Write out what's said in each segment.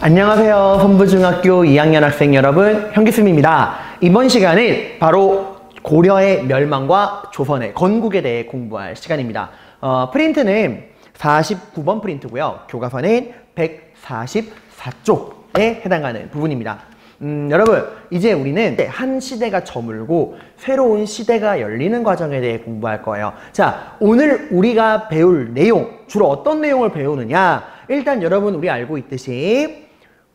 안녕하세요. 선부중학교 2학년 학생 여러분, 현기승입니다. 이번 시간은 바로 고려의 멸망과 조선의 건국에 대해 공부할 시간입니다. 프린트는 49번 프린트고요. 교과서는 144쪽에 해당하는 부분입니다. 여러분, 이제 우리는 한 시대가 저물고 새로운 시대가 열리는 과정에 대해 공부할 거예요. 자, 오늘 우리가 배울 내용, 주로 어떤 내용을 배우느냐? 일단 여러분, 우리 알고 있듯이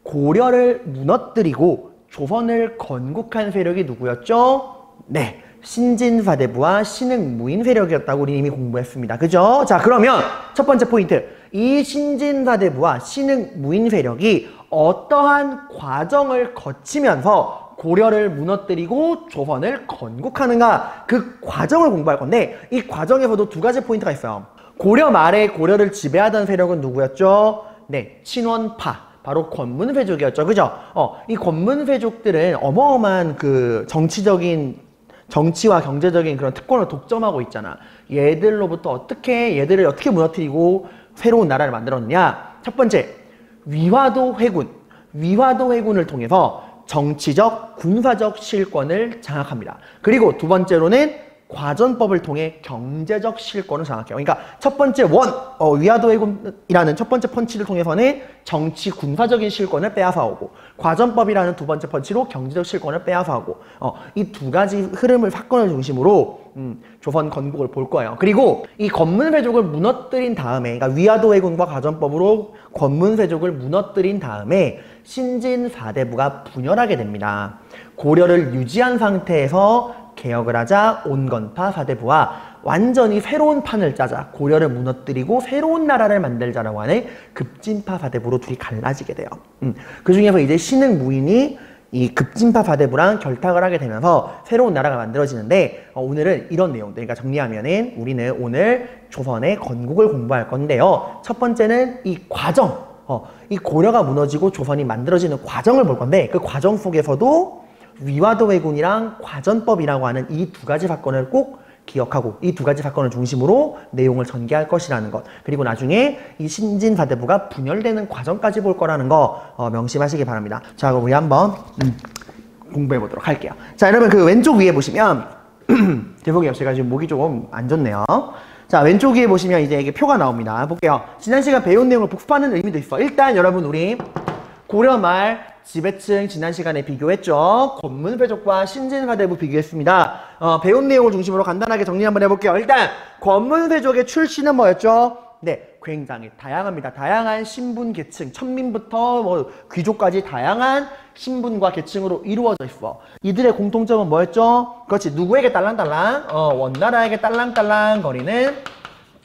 고려를 무너뜨리고 조선을 건국한 세력이 누구였죠? 네, 신진사대부와 신흥무인 세력이었다고 우리 이미 공부했습니다. 그죠? 자, 그러면 첫 번째 포인트. 이 신진사대부와 신흥무인 세력이 어떠한 과정을 거치면서 고려를 무너뜨리고 조선을 건국하는가, 그 과정을 공부할 건데, 이 과정에서도 두 가지 포인트가 있어요. 고려 말에 고려를 지배하던 세력은 누구였죠? 네, 친원파. 바로 권문세족이었죠. 그죠? 이 권문세족들은 어마어마한 그 정치와 경제적인 그런 특권을 독점하고 있잖아. 얘들을 어떻게 무너뜨리고 새로운 나라를 만들었느냐? 첫 번째, 위화도 회군. 위화도 회군을 통해서 정치적, 군사적 실권을 장악합니다. 그리고 두 번째로는 과전법을 통해 경제적 실권을 장악해요. 그러니까 첫 번째 위화도 회군이라는 첫 번째 펀치를 통해서는 정치, 군사적인 실권을 빼앗아오고, 과전법이라는 두 번째 펀치로 경제적 실권을 빼앗아오고, 이 두 가지 사건을 중심으로 조선 건국을 볼 거예요. 그리고 이 권문세족을 무너뜨린 다음에, 그러니까 위화도 회군과 과전법으로 권문세족을 무너뜨린 다음에 신진사대부가 분열하게 됩니다. 고려를 유지한 상태에서 개혁을 하자 온건파 사대부와 완전히 새로운 판을 짜자, 고려를 무너뜨리고 새로운 나라를 만들자라고 하는 급진파 사대부로 둘이 갈라지게 돼요. 그 중에서 이제 신흥무인이 이 급진파 사대부랑 결탁을 하게 되면서 새로운 나라가 만들어지는데, 오늘은 이런 내용들, 그러니까 정리하면은 우리는 오늘 조선의 건국을 공부할 건데요. 첫 번째는 이 과정, 이 고려가 무너지고 조선이 만들어지는 과정을 볼 건데, 그 과정 속에서도 위화도 회군이랑 과전법이라고 하는 이 두 가지 사건을 꼭 기억하고, 이 두 가지 사건을 중심으로 내용을 전개할 것이라는 것, 그리고 나중에 이 신진사대부가 분열되는 과정까지 볼 거라는 거 명심하시기 바랍니다. 자, 그럼 우리 한번 공부해 보도록 할게요. 자, 여러분, 그 왼쪽 위에 보시면 죄송해요, 제가 지금 목이 조금 안 좋네요. 자, 왼쪽 위에 보시면 이제 이게 표가 나옵니다. 볼게요. 지난 시간 배운 내용을 복습하는 의미도 있어. 일단 여러분, 우리 고려 말 지배층 지난 시간에 비교했죠. 권문세족과 신진사대부 비교했습니다. 배운 내용을 중심으로 간단하게 정리 한번 해볼게요. 일단 권문세족의 출신은 뭐였죠? 네, 굉장히 다양합니다. 다양한 신분 계층, 천민부터 귀족까지 다양한 신분과 계층으로 이루어져 있어. 이들의 공통점은 뭐였죠? 그렇지, 누구에게 딸랑딸랑? 원나라에게 딸랑딸랑 거리는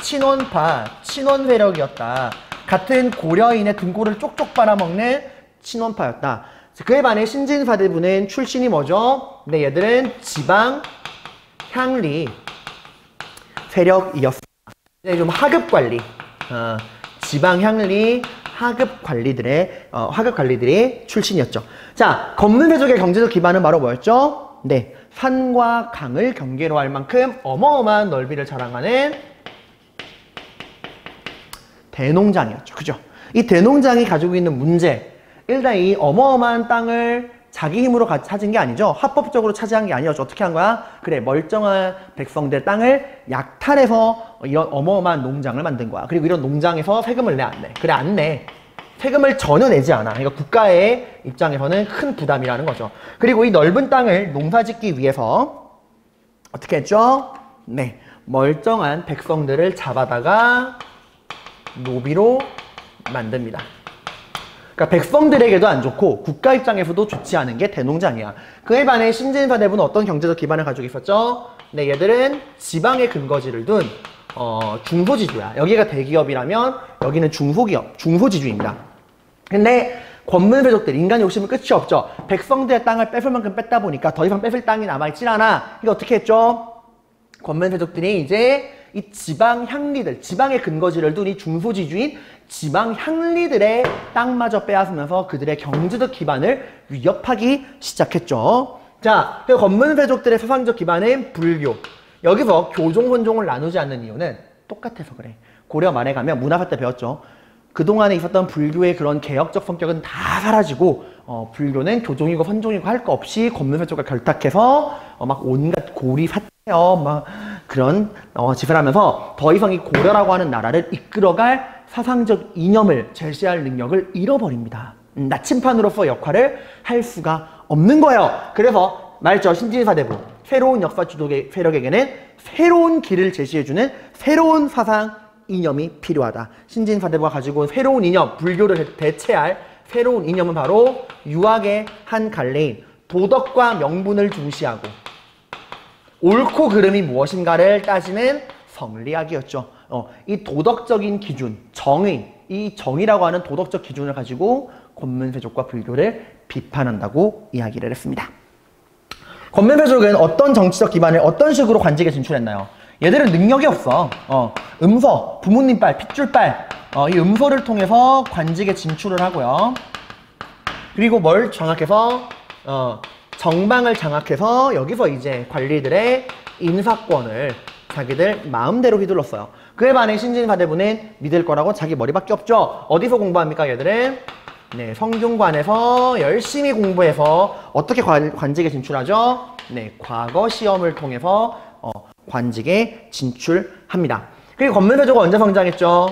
친원파, 친원 세력이었다. 같은 고려인의 등골을 쪽쪽 빨아먹는 친원파였다. 그에 반해 신진사대부는 출신이 뭐죠? 네, 얘들은 지방 향리 세력이었습니다. 네, 좀 하급 관리, 지방 향리 하급 관리들의 출신이었죠. 자, 권문세족의 경제적 기반은 바로 뭐였죠? 네, 산과 강을 경계로 할 만큼 어마어마한 넓이를 자랑하는 대농장이었죠. 그죠? 이 대농장이 가지고 있는 문제, 일단 이 어마어마한 땅을 자기 힘으로 찾은 게 아니죠. 합법적으로 차지한 게 아니었죠. 어떻게 한 거야? 그래, 멀쩡한 백성들 땅을 약탈해서 이런 어마어마한 농장을 만든 거야. 그리고 이런 농장에서 세금을 내, 안 내? 그래, 안 내. 세금을 전혀 내지 않아. 그러니까 국가의 입장에서는 큰 부담이라는 거죠. 그리고 이 넓은 땅을 농사 짓기 위해서 어떻게 했죠? 네, 멀쩡한 백성들을 잡아다가 노비로 만듭니다. 그러니까 백성들에게도 안 좋고 국가 입장에서도 좋지 않은 게 대농장이야. 그에 반해 신진사대부는 어떤 경제적 기반을 가지고 있었죠? 네, 얘들은 지방에 근거지를 둔 중소지주야. 여기가 대기업이라면 여기는 중소기업, 중소지주입니다. 근데 권문세족들, 인간 욕심은 끝이 없죠. 백성들의 땅을 뺏을 만큼 뺐다 보니까 더 이상 뺏을 땅이 남아있질 않아. 이거 어떻게 했죠? 권문세족들이 이제 이 지방 향리들, 지방의 근거지를 둔 이 중소지주인 지방 향리들의 땅마저 빼앗으면서 그들의 경제적 기반을 위협하기 시작했죠. 자, 그 권문세족들의 사상적 기반은 불교. 여기서 교종, 혼종을 나누지 않는 이유는 똑같아서 그래. 고려 말에 가면 문화사 때 배웠죠. 그동안에 있었던 불교의 그런 개혁적 성격은 다 사라지고 불교는 교종이고 선종이고 할 거 없이 권문회족과 결탁해서 막 온갖 고리 사태여 막 그런 짓을 하면서 더 이상 이 고려라고 하는 나라를 이끌어갈 사상적 이념을 제시할 능력을 잃어버립니다. 나침판으로서 역할을 할 수가 없는 거예요. 그래서 말했죠. 신진사대부 새로운 역사 주도 세력에게는 새로운 길을 제시해주는 새로운 사상 이념이 필요하다. 신진사대부가 가지고 온 새로운 이념, 불교를 대체할 새로운 이념은 바로 유학의 한 갈래인 도덕과 명분을 중시하고 옳고 그름이 무엇인가를 따지는 성리학이었죠. 이 도덕적인 기준, 정의, 이 정의라고 하는 도덕적 기준을 가지고 권문세족과 불교를 비판한다고 이야기를 했습니다. 권문세족은 어떤 정치적 기반을 어떤 식으로 관직에 진출했나요? 얘들은 능력이 없어. 음서, 부모님빨, 핏줄빨 이 음서를 통해서 관직에 진출을 하고요. 그리고 뭘 장악해서 정방을 장악해서 여기서 이제 관리들의 인사권을 자기들 마음대로 휘둘렀어요. 그에 반해 신진사대부는 믿을 거라고 자기 머리밖에 없죠. 어디서 공부합니까 얘들은? 네, 성균관에서 열심히 공부해서 어떻게 관직에 진출하죠? 네, 과거 시험을 통해서 관직에 진출합니다. 그리고 권문세조가 언제 성장했죠?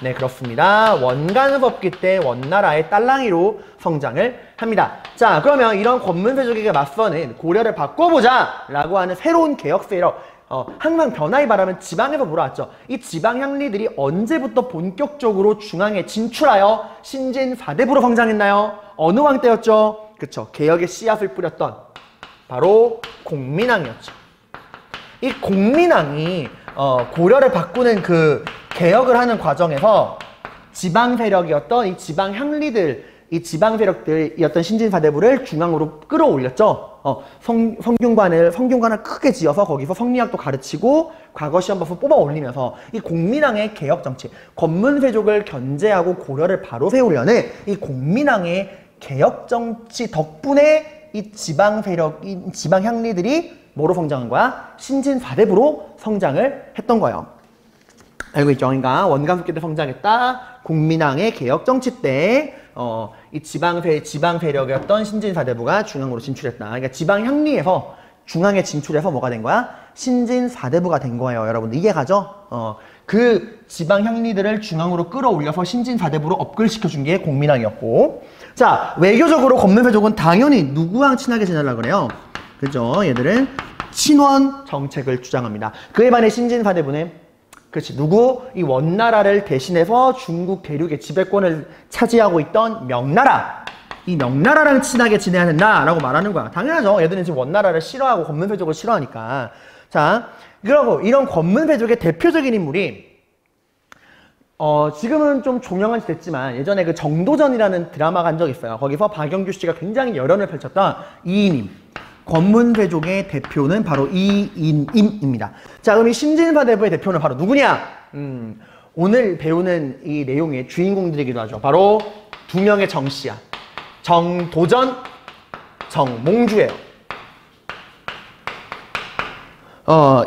네, 그렇습니다. 원간섭기 때 원나라의 딸랑이로 성장을 합니다. 자, 그러면 이런 권문세족에게 맞서는 고려를 바꿔보자 라고 하는 새로운 개혁 세력, 항상 변화의 바람은 지방에서 불어왔죠. 이 지방 향리들이 언제부터 본격적으로 중앙에 진출하여 신진사대부로 성장했나요? 어느 왕 때였죠? 그쵸, 개혁의 씨앗을 뿌렸던 바로 공민왕이었죠. 이 공민왕이 고려를 바꾸는 그 개혁을 하는 과정에서 지방 세력이었던 이 지방 향리들, 이 지방 세력들이었던 신진사대부를 중앙으로 끌어올렸죠. 성균관을 크게 지어서 거기서 성리학도 가르치고 과거 시험 봐서 뽑아 올리면서 이 공민왕의 개혁 정치, 권문세족을 견제하고 고려를 바로 세우려는 이 공민왕의 개혁 정치 덕분에 이 지방 세력, 지방 향리들이 뭐로 성장한 거야? 신진사대부로 성장을 했던 거예요. 알고 있죠? 그러니까 원간섭기 때 성장했다. 공민왕의 개혁 정치 때 이 지방 세력이었던 신진사대부가 중앙으로 진출했다. 그러니까 지방 향리에서 중앙에 진출해서 뭐가 된 거야? 신진사대부가 된 거예요, 여러분들. 이해가죠? 그 지방 향리들을 중앙으로 끌어올려서 신진사대부로 업글시켜준 게 공민왕이었고, 자, 외교적으로 권문세족은 당연히 누구랑 친하게 지내려고 그래요? 그죠? 얘들은 친원 정책을 주장합니다. 그에 반해 신진사대부는 그렇지, 누구? 이 원나라를 대신해서 중국 대륙의 지배권을 차지하고 있던 명나라, 이 명나라랑 친하게 지내야 된다라고 말하는 거야. 당연하죠. 얘들은 지금 원나라를 싫어하고 권문세족을 싫어하니까. 자, 그리고 이런 권문세족의 대표적인 인물이 지금은 좀 종영한 지 됐지만 예전에 그 정도전이라는 드라마가 한 적이 있어요. 거기서 박영규 씨가 굉장히 열연을 펼쳤던 이인임. 권문세족의 대표는 바로 이인임입니다. 자, 그럼 이 신진사대부의 대표는 바로 누구냐? 오늘 배우는 이 내용의 주인공들이기도 하죠. 바로 두 명의 정씨야. 정도전, 정몽주예요.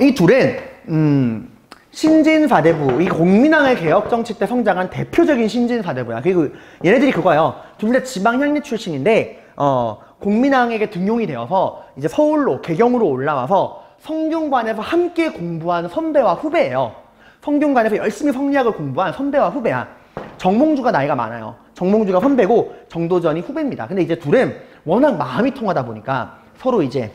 이 둘은 신진사대부, 이 공민왕의 개혁 정치 때 성장한 대표적인 신진사대부야. 그리고 얘네들이 그거예요. 둘 다 지방향리 출신인데 공민왕에게 등용이 되어서 이제 서울로, 개경으로 올라와서 성균관에서 함께 공부한 선배와 후배예요. 성균관에서 열심히 성리학을 공부한 선배와 후배야. 정몽주가 나이가 많아요. 정몽주가 선배고 정도전이 후배입니다. 근데 이제 둘은 워낙 마음이 통하다 보니까 서로 이제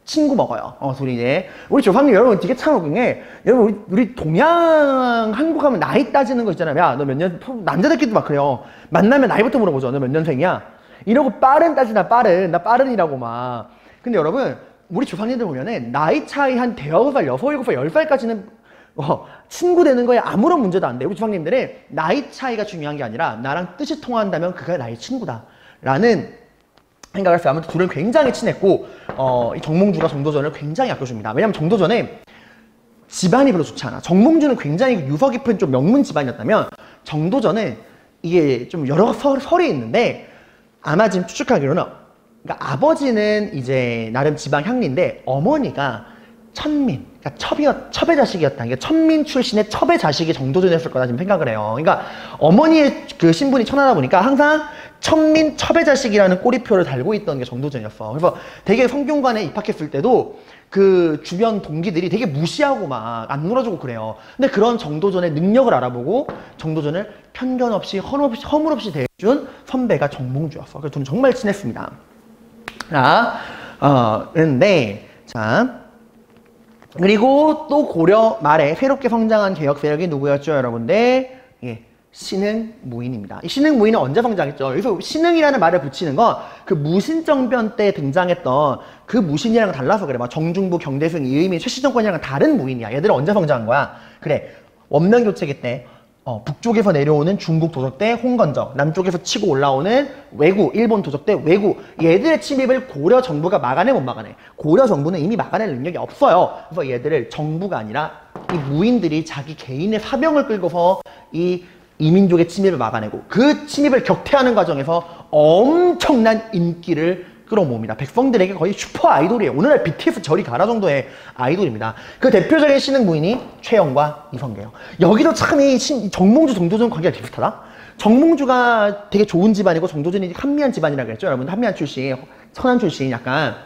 친구 먹어요. 둘이 이제. 우리 조상님 여러분 되게 참 웃긴 게, 여러분 우리 동양 한국 하면 나이 따지는 거 있잖아요. 야, 너 몇 년, 남자들끼리도 막 그래요. 만나면 나이부터 물어보죠. 너 몇 년생이야? 이러고 빠른 따지나 빠른, 나 빠른이라고 막. 근데 여러분, 우리 조상님들 보면은 나이 차이 한 대여섯 살, 여섯, 일곱 살, 열 살까지는 친구 되는 거에 아무런 문제도 안 돼. 우리 조상님들은 나이 차이가 중요한 게 아니라 나랑 뜻이 통한다면 그가 나의 친구다 라는 생각을 했어요. 아무튼 둘은 굉장히 친했고 이 정몽주가 정도전을 굉장히 아껴줍니다. 왜냐면 정도전에 집안이 별로 좋지 않아. 정몽주는 굉장히 유서 깊은 좀 명문 집안이었다면 정도전은 이게 좀 여러 설이 있는데 아마 지금 추측하기로는, 그러니까 아버지는 이제 나름 지방 향리인데 어머니가 천민, 그러니까 첩의 자식이었다. 그러니까 천민 출신의 첩의 자식이 정도전이었을 거다 지금 생각을 해요. 그러니까 어머니의 그 신분이 천하다 보니까 항상 천민 첩의 자식이라는 꼬리표를 달고 있던 게 정도전이었어. 그래서 되게 성균관에 입학했을 때도 그 주변 동기들이 되게 무시하고 막 안 놀아주고 그래요. 근데 그런 정도전의 능력을 알아보고 정도전을 편견 없이 허물 없이 대해준 선배가 정몽주였어. 그래서 저는 정말 친했습니다. 그런데 자. 그리고 또 고려 말에 새롭게 성장한 개혁 세력이 누구였죠, 여러분들? 예, 신흥무인입니다. 이 신흥무인은 언제 성장했죠? 여기서 신흥이라는 말을 붙이는 건 그 무신정변 때 등장했던 그 무신이랑 달라서 그래. 막 정중부, 경대승, 이의민, 최씨정권이랑 다른 무인이야. 얘들은 언제 성장한 거야? 그래, 원명교체기 때 북쪽에서 내려오는 중국 도적대 홍건적, 남쪽에서 치고 올라오는 왜구, 일본 도적대 왜구, 얘들의 침입을 고려 정부가 막아내 못 막아내. 고려 정부는 이미 막아낼 능력이 없어요. 그래서 얘들을 정부가 아니라 이 무인들이 자기 개인의 사병을 끌고서 이 이민족의 침입을 막아내고 그 침입을 격퇴하는 과정에서 엄청난 인기를 끌어모읍니다. 백성들에게 거의 슈퍼 아이돌이에요. 오늘날 BTS 저리 가라 정도의 아이돌입니다. 그 대표적인 신흥무인이 최영과 이성계예요. 여기도 참 이 정몽주, 정도전 관계가 비슷하다. 정몽주가 되게 좋은 집안이고 정도전이 한미한 집안이라고 그랬죠. 여러분 한미한 출신, 천안 출신 약간.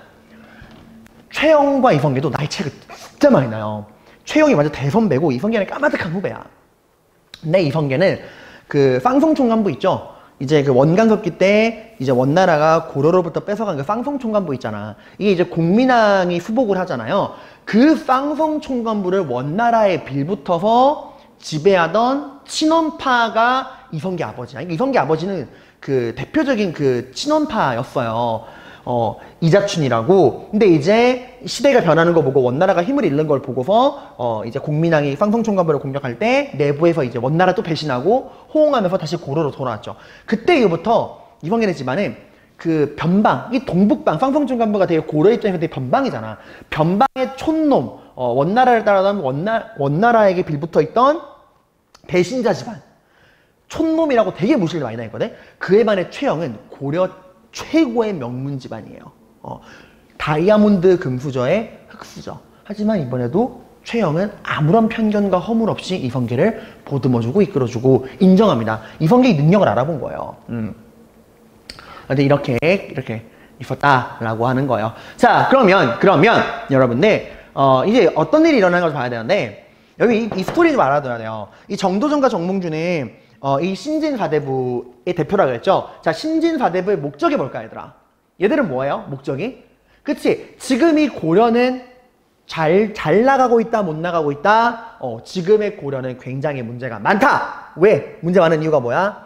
최영과 이성계도 나이 차이가 진짜 많이 나요. 최영이 완전 대선배고 이성계는 까마득한 후배야. 근데 이성계는 그 쌍성총관부 있죠. 이제 그 원간섭기 때 이제 원나라가 고려로부터 뺏어간 그 쌍성총관부 있잖아. 이게 이제 공민왕이 수복을 하잖아요. 그 쌍성총관부를 원나라에 빌붙어서 지배하던 친원파가 이성계 아버지야. 이성계 아버지는 그 대표적인 그 친원파였어요. 이자춘이라고. 근데 이제 시대가 변하는 거 보고 원나라가 힘을 잃는 걸 보고서 이제 공민왕이 쌍성총관부를 공격할 때 내부에서 이제 원나라 또 배신하고 호응하면서 다시 고려로 돌아왔죠. 그때 이후부터 이성계네 집안은 그 변방, 이 동북방, 쌍성총관부가 되게 고려 입장에서 되게 변방이잖아. 변방의 촌놈, 원나라를 따라다니면 원나라에게 빌붙어 있던 배신자 집안, 촌놈이라고 되게 무시를 많이 당했거든. 그에 반해 최영은 고려 최고의 명문 집안이에요. 다이아몬드 금수저의 흑수저. 하지만 이번에도 최영은 아무런 편견과 허물 없이 이성계를 보듬어주고 이끌어주고 인정합니다. 이성계의 능력을 알아본 거예요. 근데 이렇게 있었다라고 하는 거예요. 자, 그러면 여러분들 이제 어떤 일이 일어나는 걸 봐야 되는데 여기 이 스토리 좀 알아둬야 돼요. 이 정도전과 정몽주는 이 신진사대부의 대표라고 했죠. 자, 신진사대부의 목적이 뭘까, 얘들아? 얘들은 뭐예요? 목적이? 그치? 지금 이 고려는 잘 나가고 있다, 못 나가고 있다? 지금의 고려는 굉장히 문제가 많다! 왜? 문제 많은 이유가 뭐야?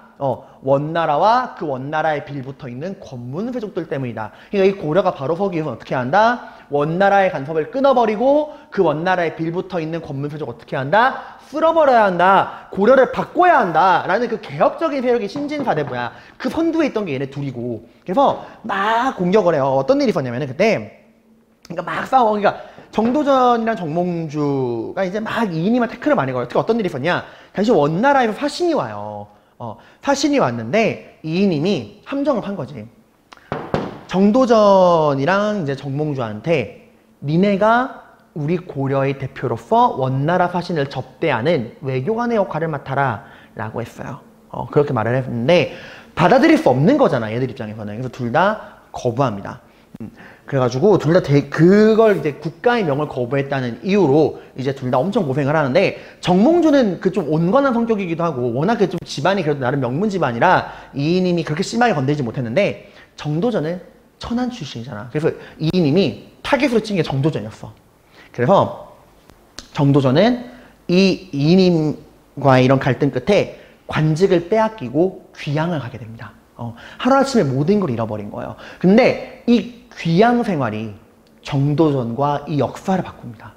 원나라와 그 원나라에 빌붙어 있는 권문세족들 때문이다. 그러니까 이 고려가 바로 서기 위해서 어떻게 한다? 원나라의 간섭을 끊어버리고 그 원나라에 빌붙어 있는 권문세족 어떻게 한다? 쓸어버려야 한다. 고려를 바꿔야 한다. 라는 그 개혁적인 세력이 신진사대부야. 그 선두에 있던 게 얘네 둘이고. 그래서 막 공격을 해요. 어떤 일이 있었냐면은 그때 그러니까 막 싸워. 그러니까 정도전이랑 정몽주가 이제 막 이인이만 태클을 많이 걸어요. 특히 어떤 일이 있었냐? 당시 원나라에서 사신이 와요. 사신이 왔는데 이인임이 함정을 판 거지. 정도전이랑 이제 정몽주한테 니네가 우리 고려의 대표로서 원나라 사신을 접대하는 외교관의 역할을 맡아라 라고 했어요. 그렇게 말을 했는데 받아들일 수 없는 거잖아, 얘들 입장에서는. 그래서 둘 다 거부합니다. 그래가지고 둘 다 그걸 이제 국가의 명을 거부했다는 이유로 이제 둘 다 엄청 고생을 하는데 정몽주는 그 좀 온건한 성격이기도 하고 워낙 그 좀 집안이 그래도 나름 명문 집안이라 이인임이 그렇게 심하게 건드리지 못했는데 정도전은 천안 출신이잖아. 그래서 이인임이 타겟으로 친 게 정도전이었어. 그래서 정도전은 이 이인임과의 이런 갈등 끝에 관직을 빼앗기고 귀양을 가게 됩니다. 하루아침에 모든 걸 잃어버린 거예요. 근데 이 귀양 생활이 정도전과 이 역사를 바꿉니다.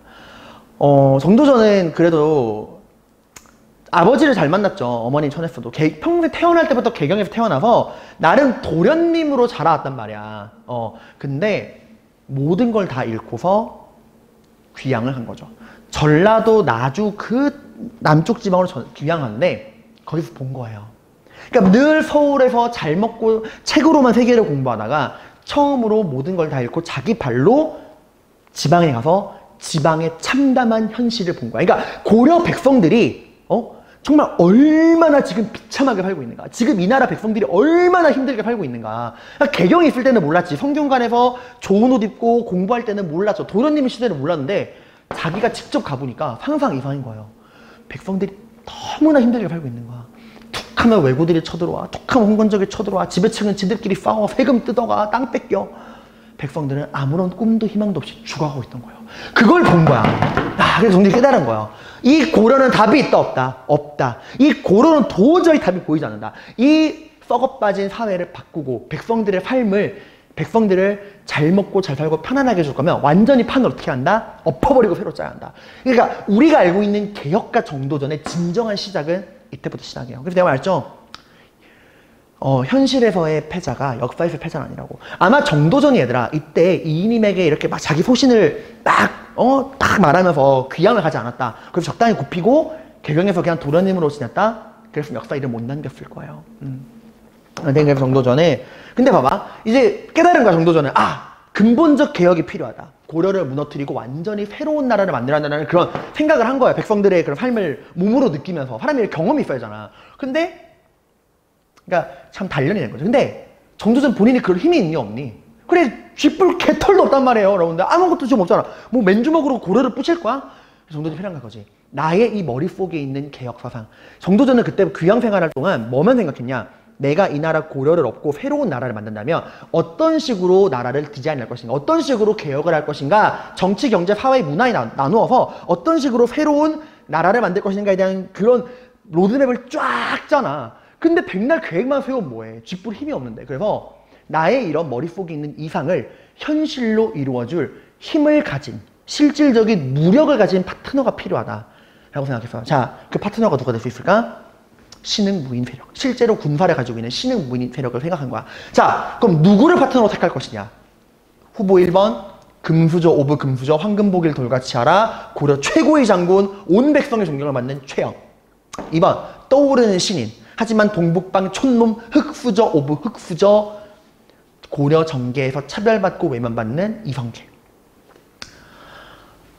정도전은 그래도 아버지를 잘 만났죠. 어머니 천했어도. 평생 태어날 때부터 개경에서 태어나서 나름 도련님으로 자라왔단 말이야. 근데 모든 걸 다 잃고서 귀양을 한 거죠. 전라도 나주 그 남쪽 지방으로 귀양하는데 거기서 본 거예요. 그러니까 늘 서울에서 잘 먹고 책으로만 세계를 공부하다가 처음으로 모든 걸 다 잃고 자기 발로 지방에 가서 지방의 참담한 현실을 본 거야. 그러니까 고려 백성들이 정말 얼마나 지금 비참하게 살고 있는가. 지금 이 나라 백성들이 얼마나 힘들게 살고 있는가. 그러니까 개경이 있을 때는 몰랐지. 성균관에서 좋은 옷 입고 공부할 때는 몰랐죠. 도련님 시대는 몰랐는데 자기가 직접 가보니까 상상 이상인 거예요. 백성들이 너무나 힘들게 살고 있는 거야. 툭 하면 왜구들이 쳐들어와. 툭 하면 홍건적이 쳐들어와. 지배층은 지들끼리 싸워. 세금 뜯어가. 땅 뺏겨. 백성들은 아무런 꿈도 희망도 없이 죽어가고 있던 거예요. 그걸 본 거야. 그래서 정말 깨달은 거예요. 이 고려는 답이 있다 없다? 없다. 이 고려는 도저히 답이 보이지 않는다. 이 썩어빠진 사회를 바꾸고 백성들을 잘 먹고 잘 살고 편안하게 해줄 거면 완전히 판을 어떻게 한다? 엎어버리고 새로 짜야 한다. 그러니까 우리가 알고 있는 개혁과 정도전의 진정한 시작은 이때부터 시작이에요. 그래서 내가 말했죠. 현실에서의 패자가 역사에서의 패자는 아니라고. 아마 정도전이 얘들아 이때 이인임에게 이렇게 막 자기 소신을 딱 말하면서 귀양을 가지 않았다. 그래서 적당히 굽히고 개경에서 그냥 도련님으로 지냈다. 그래서 역사 이름 못 남겼을 거예요. 그래서 정도전에 근데 봐봐 이제 깨달은 거야. 정도전에 근본적 개혁이 필요하다. 고려를 무너뜨리고 완전히 새로운 나라를 만들어야 한다는 그런 생각을 한 거야. 백성들의 그런 삶을 몸으로 느끼면서 사람이 경험이 있어야잖아. 근데 그러니까 참 단련이 된 거죠. 근데 정도전 본인이 그럴 힘이 있니 없니? 그래 쥐뿔 개털도 없단 말이에요. 여러분들 아무것도 좀 없잖아. 뭐 맨주먹으로 고려를 부실 거야? 정도전이 필요한 거지. 나의 이 머릿속에 있는 개혁사상. 정도전은 그때 귀양 생활할 동안 뭐만 생각했냐? 내가 이 나라 고려를 엎고 새로운 나라를 만든다면 어떤 식으로 나라를 디자인할 것인가, 어떤 식으로 개혁을 할 것인가, 정치, 경제, 사회, 문화에 나누어서 어떤 식으로 새로운 나라를 만들 것인가에 대한 그런 로드맵을 쫙 짜놔. 근데 백날 계획만 세우면 뭐해? 쥐뿔 힘이 없는데. 그래서 나의 이런 머릿속에 있는 이상을 현실로 이루어줄 힘을 가진, 실질적인 무력을 가진 파트너가 필요하다라고 생각했어요. 자, 그 파트너가 누가 될 수 있을까? 신흥 무인 세력. 실제로 군사를 가지고 있는 신흥 무인 세력을 생각한 거야. 자, 그럼 누구를 파트너로 택할 것이냐? 후보 1번 금수저 오브 금수저 황금보길 돌같이하라 고려 최고의 장군 온 백성의 존경을 받는 최영. 2번 떠오르는 신인 하지만 동북방 촌놈 흑수저 오브 흑수저 고려 정계에서 차별받고 외면받는 이성계.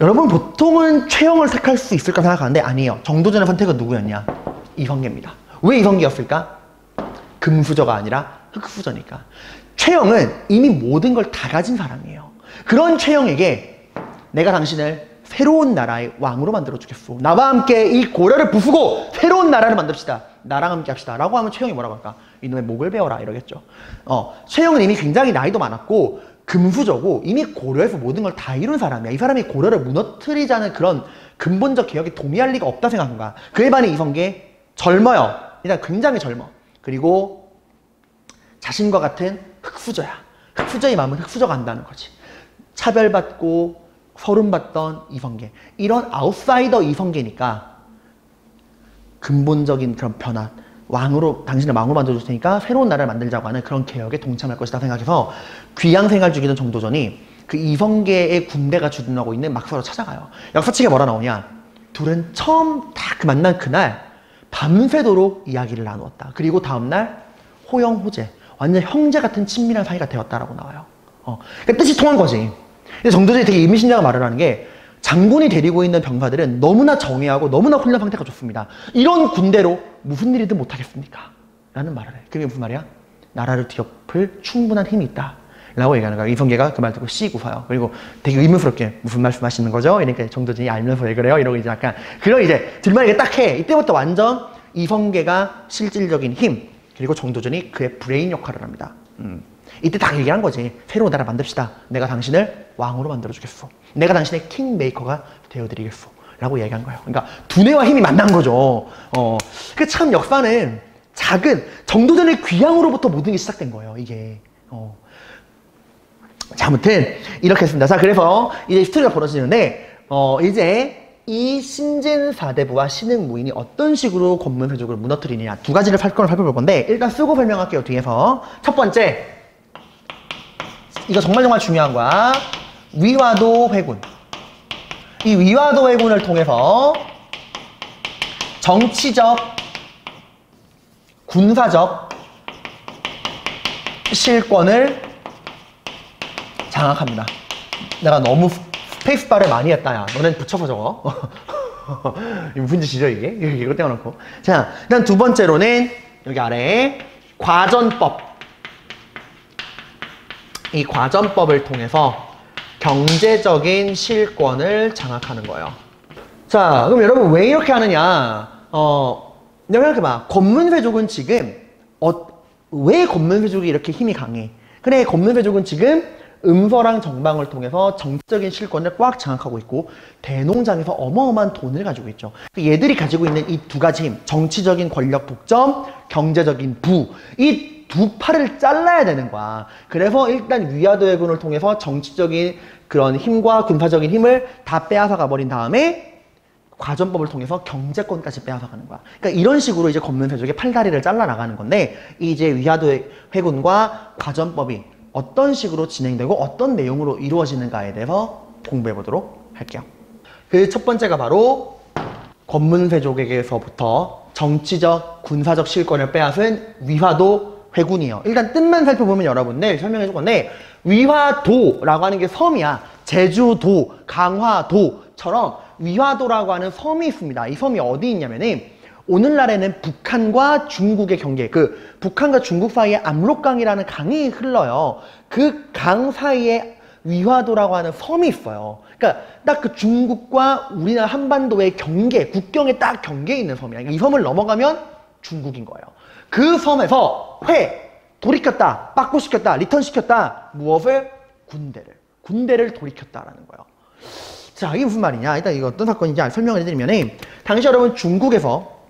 여러분 보통은 최영을 택할 수 있을까 생각하는데 아니에요. 정도전의 선택은 누구였냐? 이성계입니다. 왜 이성계였을까? 금수저가 아니라 흑수저니까. 최영은 이미 모든 걸 다 가진 사람이에요. 그런 최영에게 내가 당신을 새로운 나라의 왕으로 만들어주겠소. 나와 함께 이 고려를 부수고 새로운 나라를 만듭시다. 나랑 함께 합시다. 라고 하면 최영이 뭐라고 할까? 이놈의 목을 베어라 이러겠죠. 최영은 이미 굉장히 나이도 많았고 금수저고 이미 고려에서 모든 걸 다 이룬 사람이야. 이 사람이 고려를 무너뜨리자는 그런 근본적 개혁에 동의할 리가 없다 생각한 거야. 그에 반해 이성계 젊어요. 일단 굉장히 젊어. 그리고 자신과 같은 흑수저야. 흑수저의 마음은 흑수저가 안다는 거지. 차별받고 서름받던 이성계. 이런 아웃사이더 이성계니까 근본적인 그런 변화. 당신을 왕으로 만들어줄 테니까 새로운 나라를 만들자고 하는 그런 개혁에 동참할 것이다 생각해서 귀양생활 중이던 정도전이 그 이성계의 군대가 주둔하고 있는 막사로 찾아가요. 역사책에 뭐라 나오냐? 둘은 처음 딱 만난 그날 밤새도록 이야기를 나누었다. 그리고 다음날 호영호제, 완전 형제 같은 친밀한 사이가 되었다라고 나와요. 그러니까 뜻이 통한 거지. 근데 정도전이 되게 의미심장한 말을 하는 게 장군이 데리고 있는 병사들은 너무나 정예하고 너무나 훈련 상태가 좋습니다. 이런 군대로 무슨 일이든 못하겠습니까? 라는 말을 해. 그게 무슨 말이야? 나라를 뒤엎을 충분한 힘이 있다. 라고 얘기하는 거야. 이성계가 그 말 듣고 씩 웃어요. 그리고 되게 의문스럽게 무슨 말씀 하시는 거죠? 이러니까 정도전이 알면서 왜 그래요? 이러고 이제 약간 그런 이제 둘만 딱 해. 이때부터 완전 이성계가 실질적인 힘 그리고 정도전이 그의 브레인 역할을 합니다. 이때 딱 얘기한 거지. 새로운 나라 만듭시다. 내가 당신을 왕으로 만들어주겠소. 내가 당신의 킹메이커가 되어드리겠소. 라고 얘기한 거예요. 그러니까 두뇌와 힘이 만난 거죠. 그 참 역사는 작은 정도전의 귀향으로부터 모든 게 시작된 거예요. 이게. 자, 아무튼 이렇게 했습니다. 자, 그래서 이제 스토리가 벌어지는데 이제 이 신진사대부와 신흥무인이 어떤 식으로 권문세족을 무너뜨리느냐 두 가지를 살펴볼 건데 일단 쓰고 설명할게요. 뒤에서 첫 번째 이거 정말 중요한 거야. 위화도 회군. 이 위화도 회군을 통해서 정치적, 군사적 실권을 장악합니다. 내가 너무 페이스바를 많이 했다, 야. 너넨 붙여서 적어. 이거 무슨 짓이죠, 이게? 이거 떼어놓고. 자, 일단 두 번째로는 여기 아래에 과전법. 이 과전법을 통해서 경제적인 실권을 장악하는 거예요. 자, 그럼 여러분 왜 이렇게 하느냐? 생각해봐. 권문세족은 지금 왜 권문세족이 이렇게 힘이 강해? 그래, 권문세족은 지금 음서랑 정방을 통해서 정치적인 실권을 꽉 장악하고 있고 대농장에서 어마어마한 돈을 가지고 있죠. 얘들이 가지고 있는 이 두 가지 힘, 정치적인 권력 독점, 경제적인 부, 이 두 팔을 잘라야 되는 거야. 그래서 일단 위화도 해군을 통해서 정치적인 그런 힘과 군사적인 힘을 다 빼앗아 가버린 다음에 과전법을 통해서 경제권까지 빼앗아 가는 거야. 그러니까 이런 식으로 이제 권문세족의 팔다리를 잘라 나가는 건데, 이제 위화도 해군과 과전법이 어떤 식으로 진행되고 어떤 내용으로 이루어지는가에 대해서 공부해 보도록 할게요. 그 첫 번째가 바로 권문세족에게서부터 정치적, 군사적 실권을 빼앗은 위화도 회군이에요. 일단 뜻만 살펴보면 여러분들 설명해 줄 건데, 위화도라고 하는 게 섬이야. 제주도, 강화도처럼 위화도라고 하는 섬이 있습니다. 이 섬이 어디 있냐면은 오늘날에는 북한과 중국의 경계, 그 북한과 중국 사이에 압록강이라는 강이 흘러요. 그 강 사이에 위화도라고 하는 섬이 있어요. 그러니까 딱 그 중국과 우리나라 한반도의 경계, 국경에 딱 경계에 있는 섬이야. 이 섬을 넘어가면 중국인 거예요. 그 섬에서 돌이켰다, 빠꾸시켰다, 리턴시켰다. 무엇을? 군대를 돌이켰다라는 거예요. 자, 이게 무슨 말이냐? 일단 이거 어떤 사건인지 설명을 해드리면, 당시 여러분 중국에서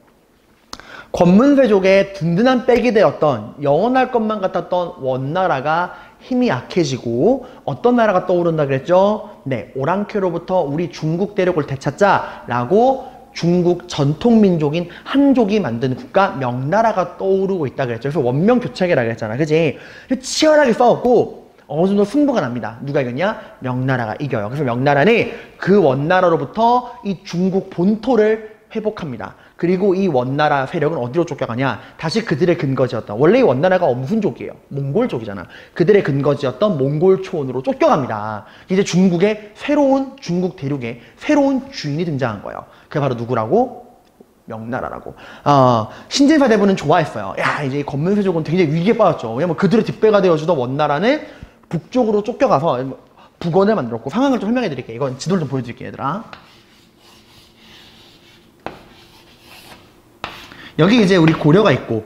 권문세족의 든든한 백이 되었던, 영원할 것만 같았던 원나라가 힘이 약해지고 어떤 나라가 떠오른다 그랬죠? 네, 오랑캐로부터 우리 중국 대륙을 되찾자라고 중국 전통민족인 한족이 만든 국가 명나라가 떠오르고 있다 그랬죠. 그래서 원명교체라고 했잖아, 그지? 치열하게 싸웠고 어느 정도 승부가 납니다. 누가 이겼냐? 명나라가 이겨요. 그래서 명나라는 그 원나라로부터 이 중국 본토를 회복합니다. 그리고 이 원나라 세력은 어디로 쫓겨가냐? 다시 그들의 근거지였던, 원래 이 원나라가 무슨족이에요? 몽골족이잖아. 그들의 근거지였던 몽골 초원으로 쫓겨갑니다. 이제 중국의 중국 대륙에 새로운 주인이 등장한 거예요. 그게 바로 누구라고? 명나라라고. 신진사대부는 좋아했어요. 야, 이제 권문세족은 굉장히 위기에 빠졌죠. 왜냐면 그들의 뒷배가 되어주던 원나라는 북쪽으로 쫓겨가서 북원을 만들었고, 상황을 좀 설명해 드릴게요. 이건 지도를 좀 보여드릴게요, 얘들아. 여기 이제 우리 고려가 있고,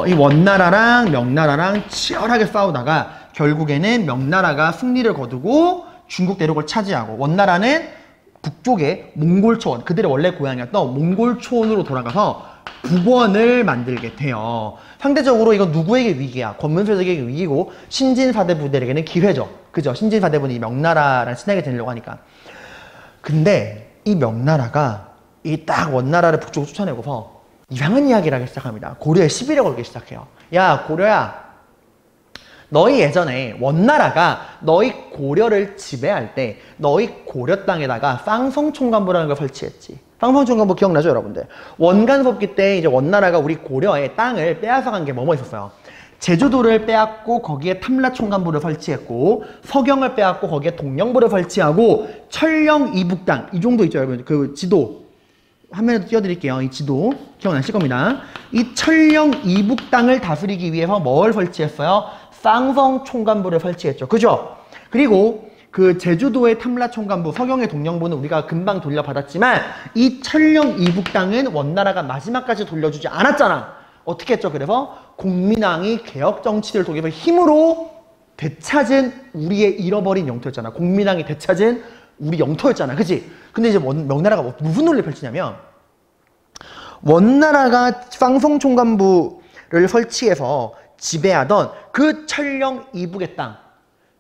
이 원나라랑 명나라랑 치열하게 싸우다가 결국에는 명나라가 승리를 거두고 중국 대륙을 차지하고, 원나라는 북쪽의 몽골 초원, 그들의 원래 고향이었던 몽골 초원으로 돌아가서 북원을 만들게 돼요. 상대적으로 이건 누구에게 위기야? 권문세족에게 위기고 신진사대부들에게는 기회죠. 그죠? 신진사대부는 이 명나라랑 친하게 지내려고 하니까. 근데 이 명나라가 이 딱 원나라를 북쪽으로 쫓아내고서 이상한 이야기를 하기 시작합니다. 고려에 시비를 걸기 시작해요. 야, 고려야, 너희 예전에 원나라가 너희 고려를 지배할 때 너희 고려 땅에다가 쌍성총관부라는 걸 설치했지. 쌍성총관부 기억나죠, 여러분들? 원간섭기 때 이제 원나라가 우리 고려의 땅을 빼앗아간 게 뭐뭐 있었어요? 제주도를 빼앗고 거기에 탐라총관부를 설치했고, 서경을 빼앗고 거기에 동령부를 설치하고, 철령 이북당, 이 정도 있죠, 여러분? 그 지도 화면에 띄워드릴게요. 이 지도 기억나실 겁니다. 이 철령 이북 땅을 다스리기 위해서 뭘 설치했어요? 쌍성 총관부를 설치했죠. 그죠? 그리고 그 제주도의 탐라 총관부, 서경의 동령부는 우리가 금방 돌려받았지만 이 철령 이북 땅은 원나라가 마지막까지 돌려주지 않았잖아. 어떻게 했죠? 그래서 공민왕이 개혁 정치를 통해서 힘으로 되찾은 우리의 잃어버린 영토였잖아. 공민왕이 되찾은 우리 영토였잖아. 그치? 근데 이제 명나라가 무슨 논리를 펼치냐면, 원나라가 쌍성총관부를 설치해서 지배하던 그 철령 이북의 땅,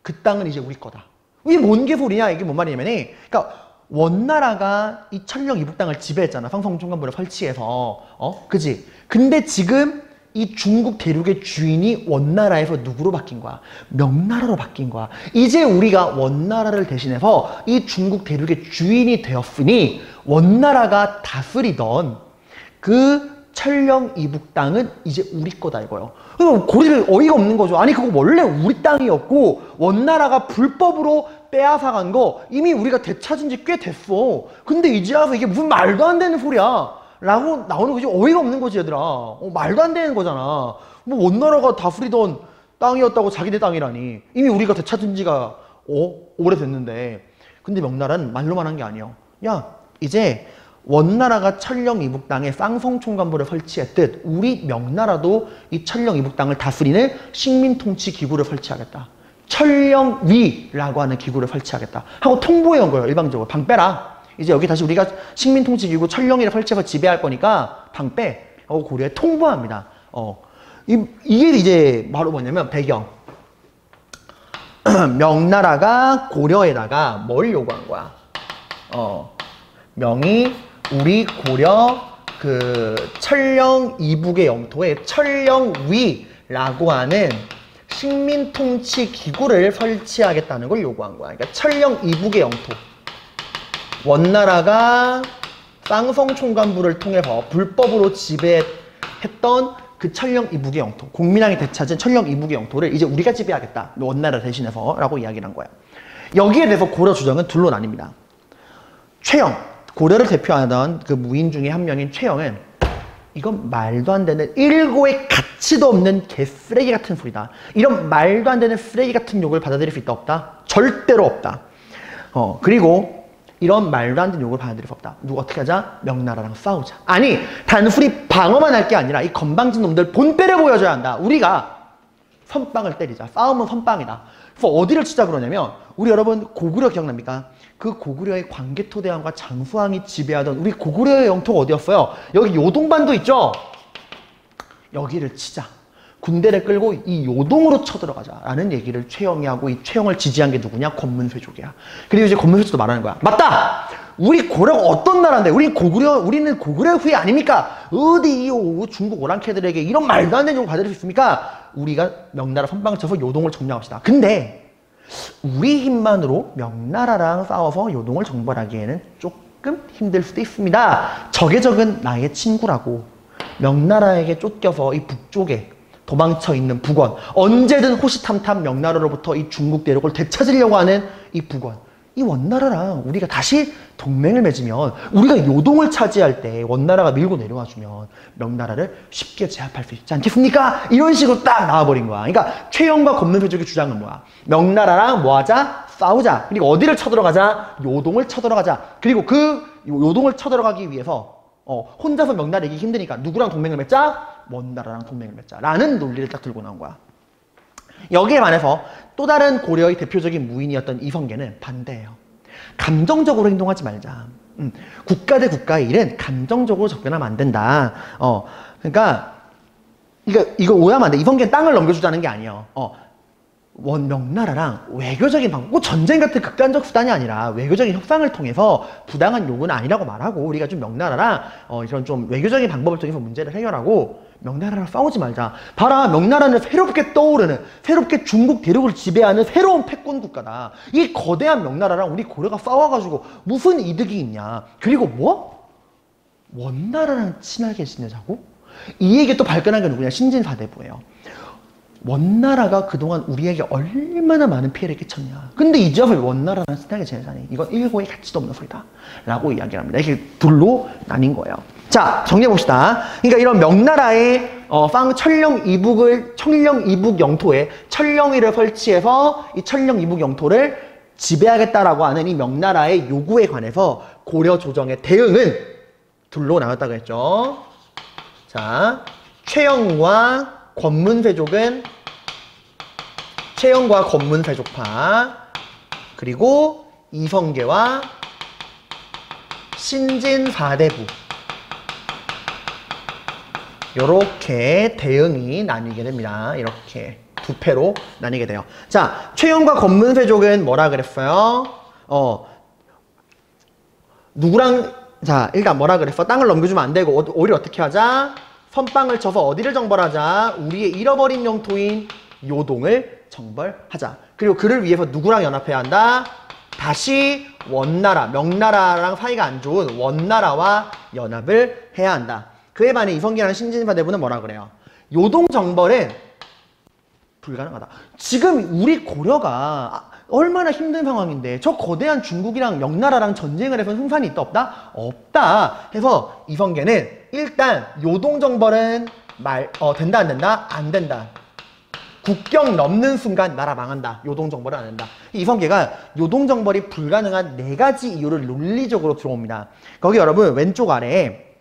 그 땅은 이제 우리 거다. 이게 뭔 개소리냐? 이게 뭔 말이냐면, 그러니까 원나라가 이 철령 이북 땅을 지배했잖아. 쌍성총관부를 설치해서. 그치? 근데 지금 이 중국 대륙의 주인이 원나라에서 누구로 바뀐 거야? 명나라로 바뀐 거야. 이제 우리가 원나라를 대신해서 이 중국 대륙의 주인이 되었으니 원나라가 다스리던 그 천령 이북 땅은 이제 우리 거다 이거예요. 그럼 고려가 어이가 없는 거죠. 아니 그거 원래 우리 땅이었고 원나라가 불법으로 빼앗아간 거 이미 우리가 되찾은 지 꽤 됐어. 근데 이제 와서 이게 무슨 말도 안 되는 소리야 라고 나오는 거지. 어이가 없는 거지 얘들아. 말도 안 되는 거잖아. 뭐 원나라가 다스리던 땅이었다고 자기네 땅이라니. 이미 우리가 되찾은 지가 오래됐는데. 근데 명나라는 말로만 한 게 아니에요. 야 이제 원나라가 천령 이북 땅에 쌍성총관부를 설치했듯 우리 명나라도 이 천령 이북 땅을 다스리는 식민통치 기구를 설치하겠다. 천령위라고 하는 기구를 설치하겠다 하고 통보해 온 거예요. 일방적으로. 방 빼라. 이제 여기 다시 우리가 식민통치 기구 천령위를 설치해서 지배할 거니까 방 빼. 하고 고려에 통보합니다. 이게 이제 바로 뭐냐면 배경. 명나라가 고려에다가 뭘 요구한 거야? 명이 우리 고려 그 천령 이북의 영토에 천령위라고 하는 식민통치 기구를 설치하겠다는 걸 요구한 거야. 그러니까 천령 이북의 영토. 원나라가 쌍성총관부를 통해서 불법으로 지배했던 그 천령 이북의 영토, 공민왕이 되찾은 천령 이북의 영토를 이제 우리가 지배하겠다. 원나라 대신해서 라고 이야기를 한 거야. 여기에 대해서 고려 주정은 둘로 나뉩니다. 최영, 고려를 대표하던 그 무인 중에 한 명인 최영은 이건 말도 안 되는 일고의 가치도 없는 개쓰레기 같은 소리다. 이런 말도 안 되는 쓰레기 같은 욕을 받아들일 수 있다 없다? 절대로 없다. 그리고 이런 말도 안 되는 욕을 받아들일 수 없다. 누구 어떻게 하자? 명나라랑 싸우자. 아니 단순히 방어만 할 게 아니라 이 건방진 놈들 본때를 보여줘야 한다. 우리가 선빵을 때리자. 싸움은 선빵이다. 그래서 어디를 치자 그러냐면 우리 여러분 고구려 기억납니까? 그 고구려의 광개토대왕과 장수왕이 지배하던 우리 고구려의 영토가 어디였어요? 여기 요동반도 있죠? 여기를 치자. 군대를 끌고 이 요동으로 쳐들어가자 라는 얘기를 최영이 하고 이 최영을 지지한 게 누구냐? 권문세족이야. 그리고 이제 권문세족도 말하는 거야. 맞다! 우리 고려가 어떤 나라인데 우리는 고구려 후예 아닙니까? 어디 이 중국 오랑캐들에게 이런 말도 안 되는 욕을 받을 수 있습니까? 우리가 명나라 선방을 쳐서 요동을 점령합시다. 근데 우리 힘만으로 명나라랑 싸워서 요동을 정벌하기에는 조금 힘들 수도 있습니다. 적은 나의 친구라고 명나라에게 쫓겨서 이 북쪽에 도망쳐 있는 북원, 언제든 호시탐탐 명나라로부터 이 중국 대륙을 되찾으려고 하는 이 북원, 이 원나라랑 우리가 다시 동맹을 맺으면 우리가 요동을 차지할 때 원나라가 밀고 내려와주면 명나라를 쉽게 제압할 수 있지 않겠습니까? 이런 식으로 딱 나와버린 거야. 그러니까 최영과 권문세족의 주장은 뭐야? 명나라랑 뭐하자? 싸우자. 그리고 어디를 쳐들어가자? 요동을 쳐들어가자. 그리고 그 요동을 쳐들어가기 위해서 혼자서 명나라 이기기 힘드니까 누구랑 동맹을 맺자? 원나라랑 동맹을 맺자 라는 논리를 딱 들고 나온 거야. 여기에 반해서 또 다른 고려의 대표적인 무인이었던 이성계는 반대예요. 감정적으로 행동하지 말자. 국가 대 국가의 일은 감정적으로 접근하면 안 된다. 그러니까 이거 오해하면 안 돼. 이성계는 땅을 넘겨주자는 게 아니에요. 명나라랑 외교적인 방법, 꼭 전쟁 같은 극단적 수단이 아니라 외교적인 협상을 통해서 부당한 요구는 아니라고 말하고 우리가 좀 명나라랑 이런 좀 외교적인 방법을 통해서 문제를 해결하고 명나라랑 싸우지 말자. 봐라, 명나라는 새롭게 떠오르는, 새롭게 중국 대륙을 지배하는 새로운 패권 국가다. 이 거대한 명나라랑 우리 고려가 싸워가지고 무슨 이득이 있냐. 그리고 뭐? 원나라랑 친하게 지내자고? 이 얘기 또 발끈한 게 누구냐? 신진사대부예요. 원나라가 그동안 우리에게 얼마나 많은 피해를 끼쳤냐. 근데 이제 와서 원나라랑 친하게 지내자니 이건 일고의 가치도 없는 소리다 라고 이야기를 합니다. 이렇게 둘로 나뉜 거예요. 자, 정리해봅시다. 그러니까 이런 명나라의 천령 이북 영토에 천령위를 설치해서 이 천령 이북 영토를 지배하겠다라고 하는 이 명나라의 요구에 관해서 고려 조정의 대응은 둘로 나눴다고 했죠. 자, 최영과 권문세족은 최영과 권문세족파, 그리고 이성계와 신진사대부, 이렇게 대응이 나뉘게 됩니다. 이렇게 두 패로 나뉘게 돼요. 자, 최영과 권문세족은 뭐라 그랬어요? 누구랑, 자, 일단 뭐라 그랬어? 땅을 넘겨주면 안 되고 오히려 어떻게 하자? 선빵을 쳐서 어디를 정벌하자? 우리의 잃어버린 영토인 요동을 정벌하자. 그리고 그를 위해서 누구랑 연합해야 한다? 다시 원나라, 명나라랑 사이가 안 좋은 원나라와 연합을 해야 한다. 그에 반해 이성계랑 신진사대부는 뭐라 그래요? 요동정벌은 불가능하다. 지금 우리 고려가 얼마나 힘든 상황인데 저 거대한 중국이랑 명나라랑 전쟁을 해서 승산이 있다 없다? 없다 해서 이성계는 일단 요동정벌은 된다 안 된다? 안 된다. 국경 넘는 순간 나라 망한다. 요동정벌은 안 된다. 이성계가 요동정벌이 불가능한 4가지 이유를 논리적으로 들어옵니다. 거기 여러분 왼쪽 아래에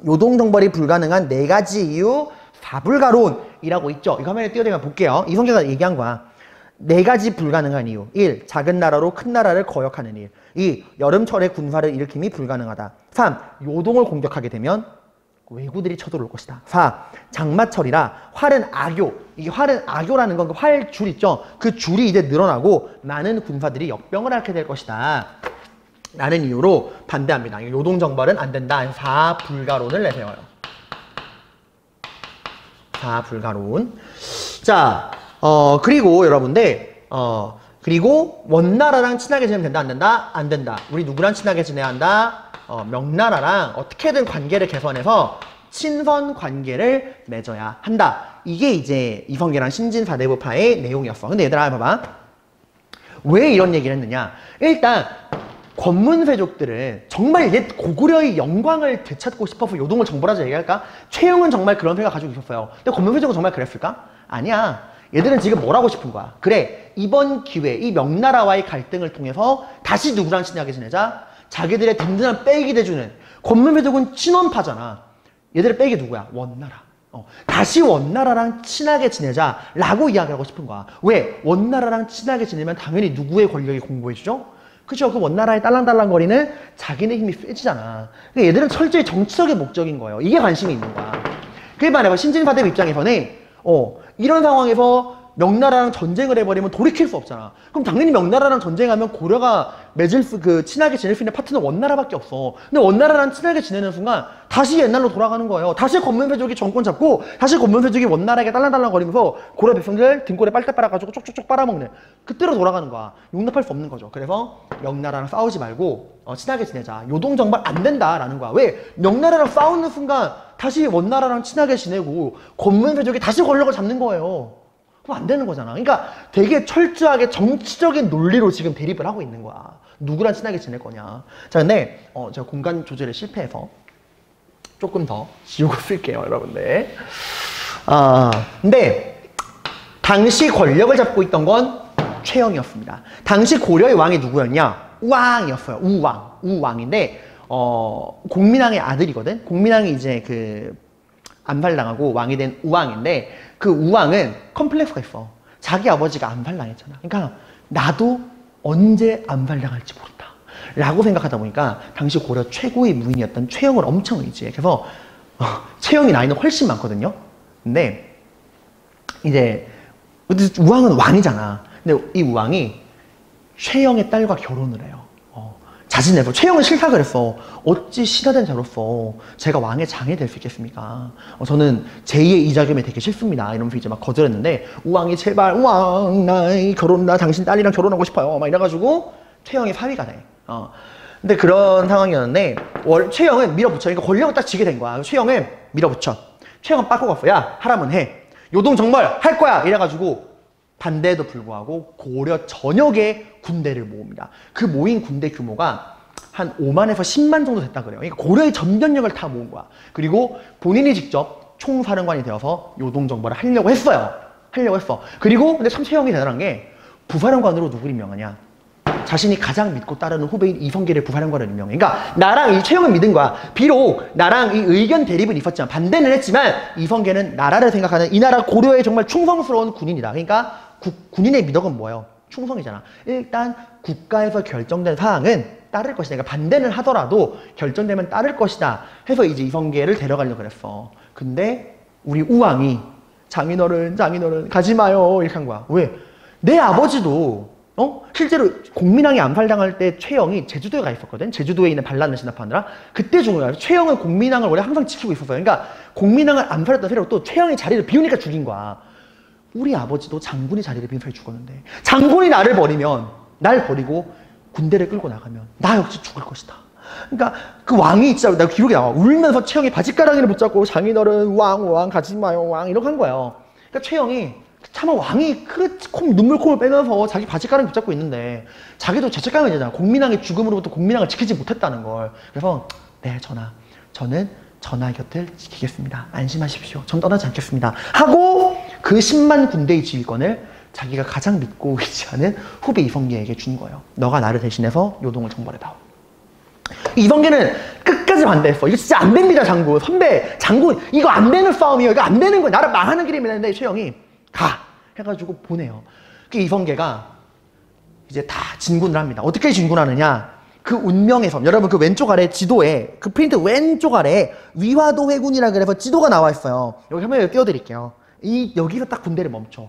요동정벌이 불가능한 4가지 이유 사불가론이라고 있죠. 이거 화면에 띄워드리면 볼게요. 이성계가 얘기한 거야. 4가지 불가능한 이유. 1. 작은 나라로 큰 나라를 거역하는 일. 2. 여름철에 군사를 일으킴이 불가능하다. 3. 요동을 공격하게 되면 왜구들이 쳐들어올 것이다. 4. 장마철이라 활은 악교. 이게 활은 악교라는 건 그 활줄 있죠. 그 줄이 이제 늘어나고 많은 군사들이 역병을 앓게 될 것이다. 라는 이유로 반대합니다. 요동정벌은 안 된다. 4불가론을 내세워요. 4불가론. 자, 그리고 여러분들, 그리고 원나라랑 친하게 지내면 된다, 안 된다? 안 된다. 우리 누구랑 친하게 지내야 한다? 명나라랑 어떻게든 관계를 개선해서 친선 관계를 맺어야 한다. 이게 이제 이성계랑 신진사대부파의 내용이었어. 근데 얘들아 봐봐. 왜 이런 얘기를 했느냐? 일단 권문세족들은 정말 옛 고구려의 영광을 되찾고 싶어서 요동을 정벌하자 얘기할까? 최영은 정말 그런 생각 가지고 있었어요. 근데 권문세족은 정말 그랬을까? 아니야. 얘들은 지금 뭘 하고 싶은 거야? 그래, 이번 기회, 이 명나라와의 갈등을 통해서 다시 누구랑 친하게 지내자? 자기들의 든든한 백이 돼주는 권문세족은 친원파잖아. 얘들의 백이 누구야? 원나라. 다시 원나라랑 친하게 지내자라고 이야기하고 싶은 거야. 왜? 원나라랑 친하게 지내면 당연히 누구의 권력이 공고해지죠? 그죠? 그 원나라에 딸랑딸랑거리는 자기네 힘이 세지잖아. 그러니까 얘들은 철저히 정치적인 목적인 거예요. 이게 관심이 있는 거야. 그에 반해 신진사대부 입장에서는 이런 상황에서 명나라랑 전쟁을 해버리면 돌이킬 수 없잖아. 그럼 당연히 명나라랑 전쟁하면 고려가 친하게 지낼 수 있는 파트너는 원나라밖에 없어. 근데 원나라랑 친하게 지내는 순간 다시 옛날로 돌아가는 거예요. 다시 권문세족이 정권 잡고 다시 권문세족이 원나라에게 딸랑딸랑거리면서 고려 백성들 등골에 빨대 빨아가지고 쪽쪽쪽 빨아먹는 그때로 돌아가는 거야. 용납할 수 없는 거죠. 그래서 명나라랑 싸우지 말고 친하게 지내자. 요동정벌 안 된다라는 거야. 왜? 명나라랑 싸우는 순간 다시 원나라랑 친하게 지내고 권문세족이 다시 권력을 잡는 거예요. 그럼 안 되는 거잖아. 그러니까 되게 철저하게 정치적인 논리로 지금 대립을 하고 있는 거야. 누구랑 친하게 지낼 거냐. 자, 근데 제가 공간 조절에 실패해서 조금 더 지우고 쓸게요, 여러분들. 근데 당시 권력을 잡고 있던 건 최영이었습니다. 당시 고려의 왕이 누구였냐? 우왕이었어요. 우왕인데 공민왕의 아들이거든. 공민왕이 이제 암살당하고 왕이 된 우왕인데 그 우왕은 컴플렉스가 있어. 자기 아버지가 암살당했잖아. 그러니까 나도 언제 암살당할지 모른다 라고 생각하다 보니까 당시 고려 최고의 무인이었던 최영을 엄청 의지해. 그래서 최영이 나이는 훨씬 많거든요. 근데 이제 우왕은 왕이잖아. 근데 이 우왕이 최영의 딸과 결혼을 해요. 자신해서 최영은 싫다 그랬어. 어찌 신하된 자로서 제가 왕의 장이 될 수 있겠습니까? 저는 제2의 이자겸이 되기 싫습니다. 이러면서 이제 막 거절했는데 우왕이 제발 우왕 나 당신 딸이랑 결혼하고 싶어요. 막 이래가지고 최영이 사위가 돼. 근데 그런 상황이었는데 최영은 밀어붙여. 그러니까 권력을 딱 쥐게 된 거야. 최영은 밀어붙여. 최영은 빠꾸 갔어. 야 하라면 해. 요동정벌 할 거야. 이래가지고 반대에도 불구하고 고려 전역의 군대를 모읍니다. 그 모인 군대 규모가 한 5만에서 10만 정도 됐다 그래요. 그러니까 고려의 전전력을 다 모은 거야. 그리고 본인이 직접 총사령관이 되어서 요동정벌을 하려고 했어요. 그리고 근데 참 최영이 대단한 게 부사령관으로 누구를 임명하냐? 자신이 가장 믿고 따르는 후배인 이성계를 부사령관으로 임명해. 그러니까 나랑 이 최영은 믿은 거야. 비록 나랑 이 의견 대립은 있었지만 반대는 했지만 이성계는 나라를 생각하는 이 나라 고려의 정말 충성스러운 군인이다. 그러니까 군인의 미덕은 뭐예요? 충성이잖아. 일단 국가에서 결정된 사항은 따를 것이다. 그러니까 반대는 하더라도 결정되면 따를 것이다 해서 이제 이성계를 데려가려고 그랬어. 근데 우리 우왕이 장인어른 가지 마요 이렇게 한 거야. 왜? 내 아버지도 실제로 공민왕이 암살당할 때 최영이 제주도에 가 있었거든. 제주도에 있는 반란을 진압하느라. 그때 죽은 거야. 최영은 공민왕을 원래 항상 지키고 있었어요. 그러니까 공민왕을 암살했던 세력 또 최영이 자리를 비우니까 죽인 거야. 우리 아버지도 장군이 자리를 빈 사이 죽었는데 장군이 나를 버리고 군대를 끌고 나가면 나 역시 죽을 것이다. 그러니까 그 왕이 진짜 내가 기록이 나와. 울면서 최영이 바지가랑이를 붙잡고 장인어른 왕 가지 마요 왕 이렇게 한 거예요. 그러니까 최영이 차마 왕이 눈물콧을 빼면서 자기 바지가랑이 붙잡고 있는데 자기도 죄책감이 되잖아. 공민왕의 죽음으로부터 공민왕을 지키지 못했다는 걸. 그래서 네 전하, 저는 전하 곁을 지키겠습니다. 안심하십시오. 전 떠나지 않겠습니다. 하고 그 10만 군대의 지휘권을 자기가 가장 믿고 의지하는 후배 이성계에게 준 거예요. 너가 나를 대신해서 요동을 정벌해다오. 이성계는 끝까지 반대했어. 이거 진짜 안 됩니다, 장군. 선배, 장군, 이거 안 되는 싸움이에요. 이거 안 되는 거예요. 나를 망하는 길입니다. 했는데 최영이 가! 해가지고 보내요. 그 이성계가 이제 다 진군을 합니다. 어떻게 진군하느냐? 그 운명의 섬. 여러분 그 왼쪽 아래 지도에, 그 프린트 왼쪽 아래에 위화도 회군이라 그래서 지도가 나와 있어요. 여기 화면에 띄워드릴게요. 여기서 딱 군대를 멈춰.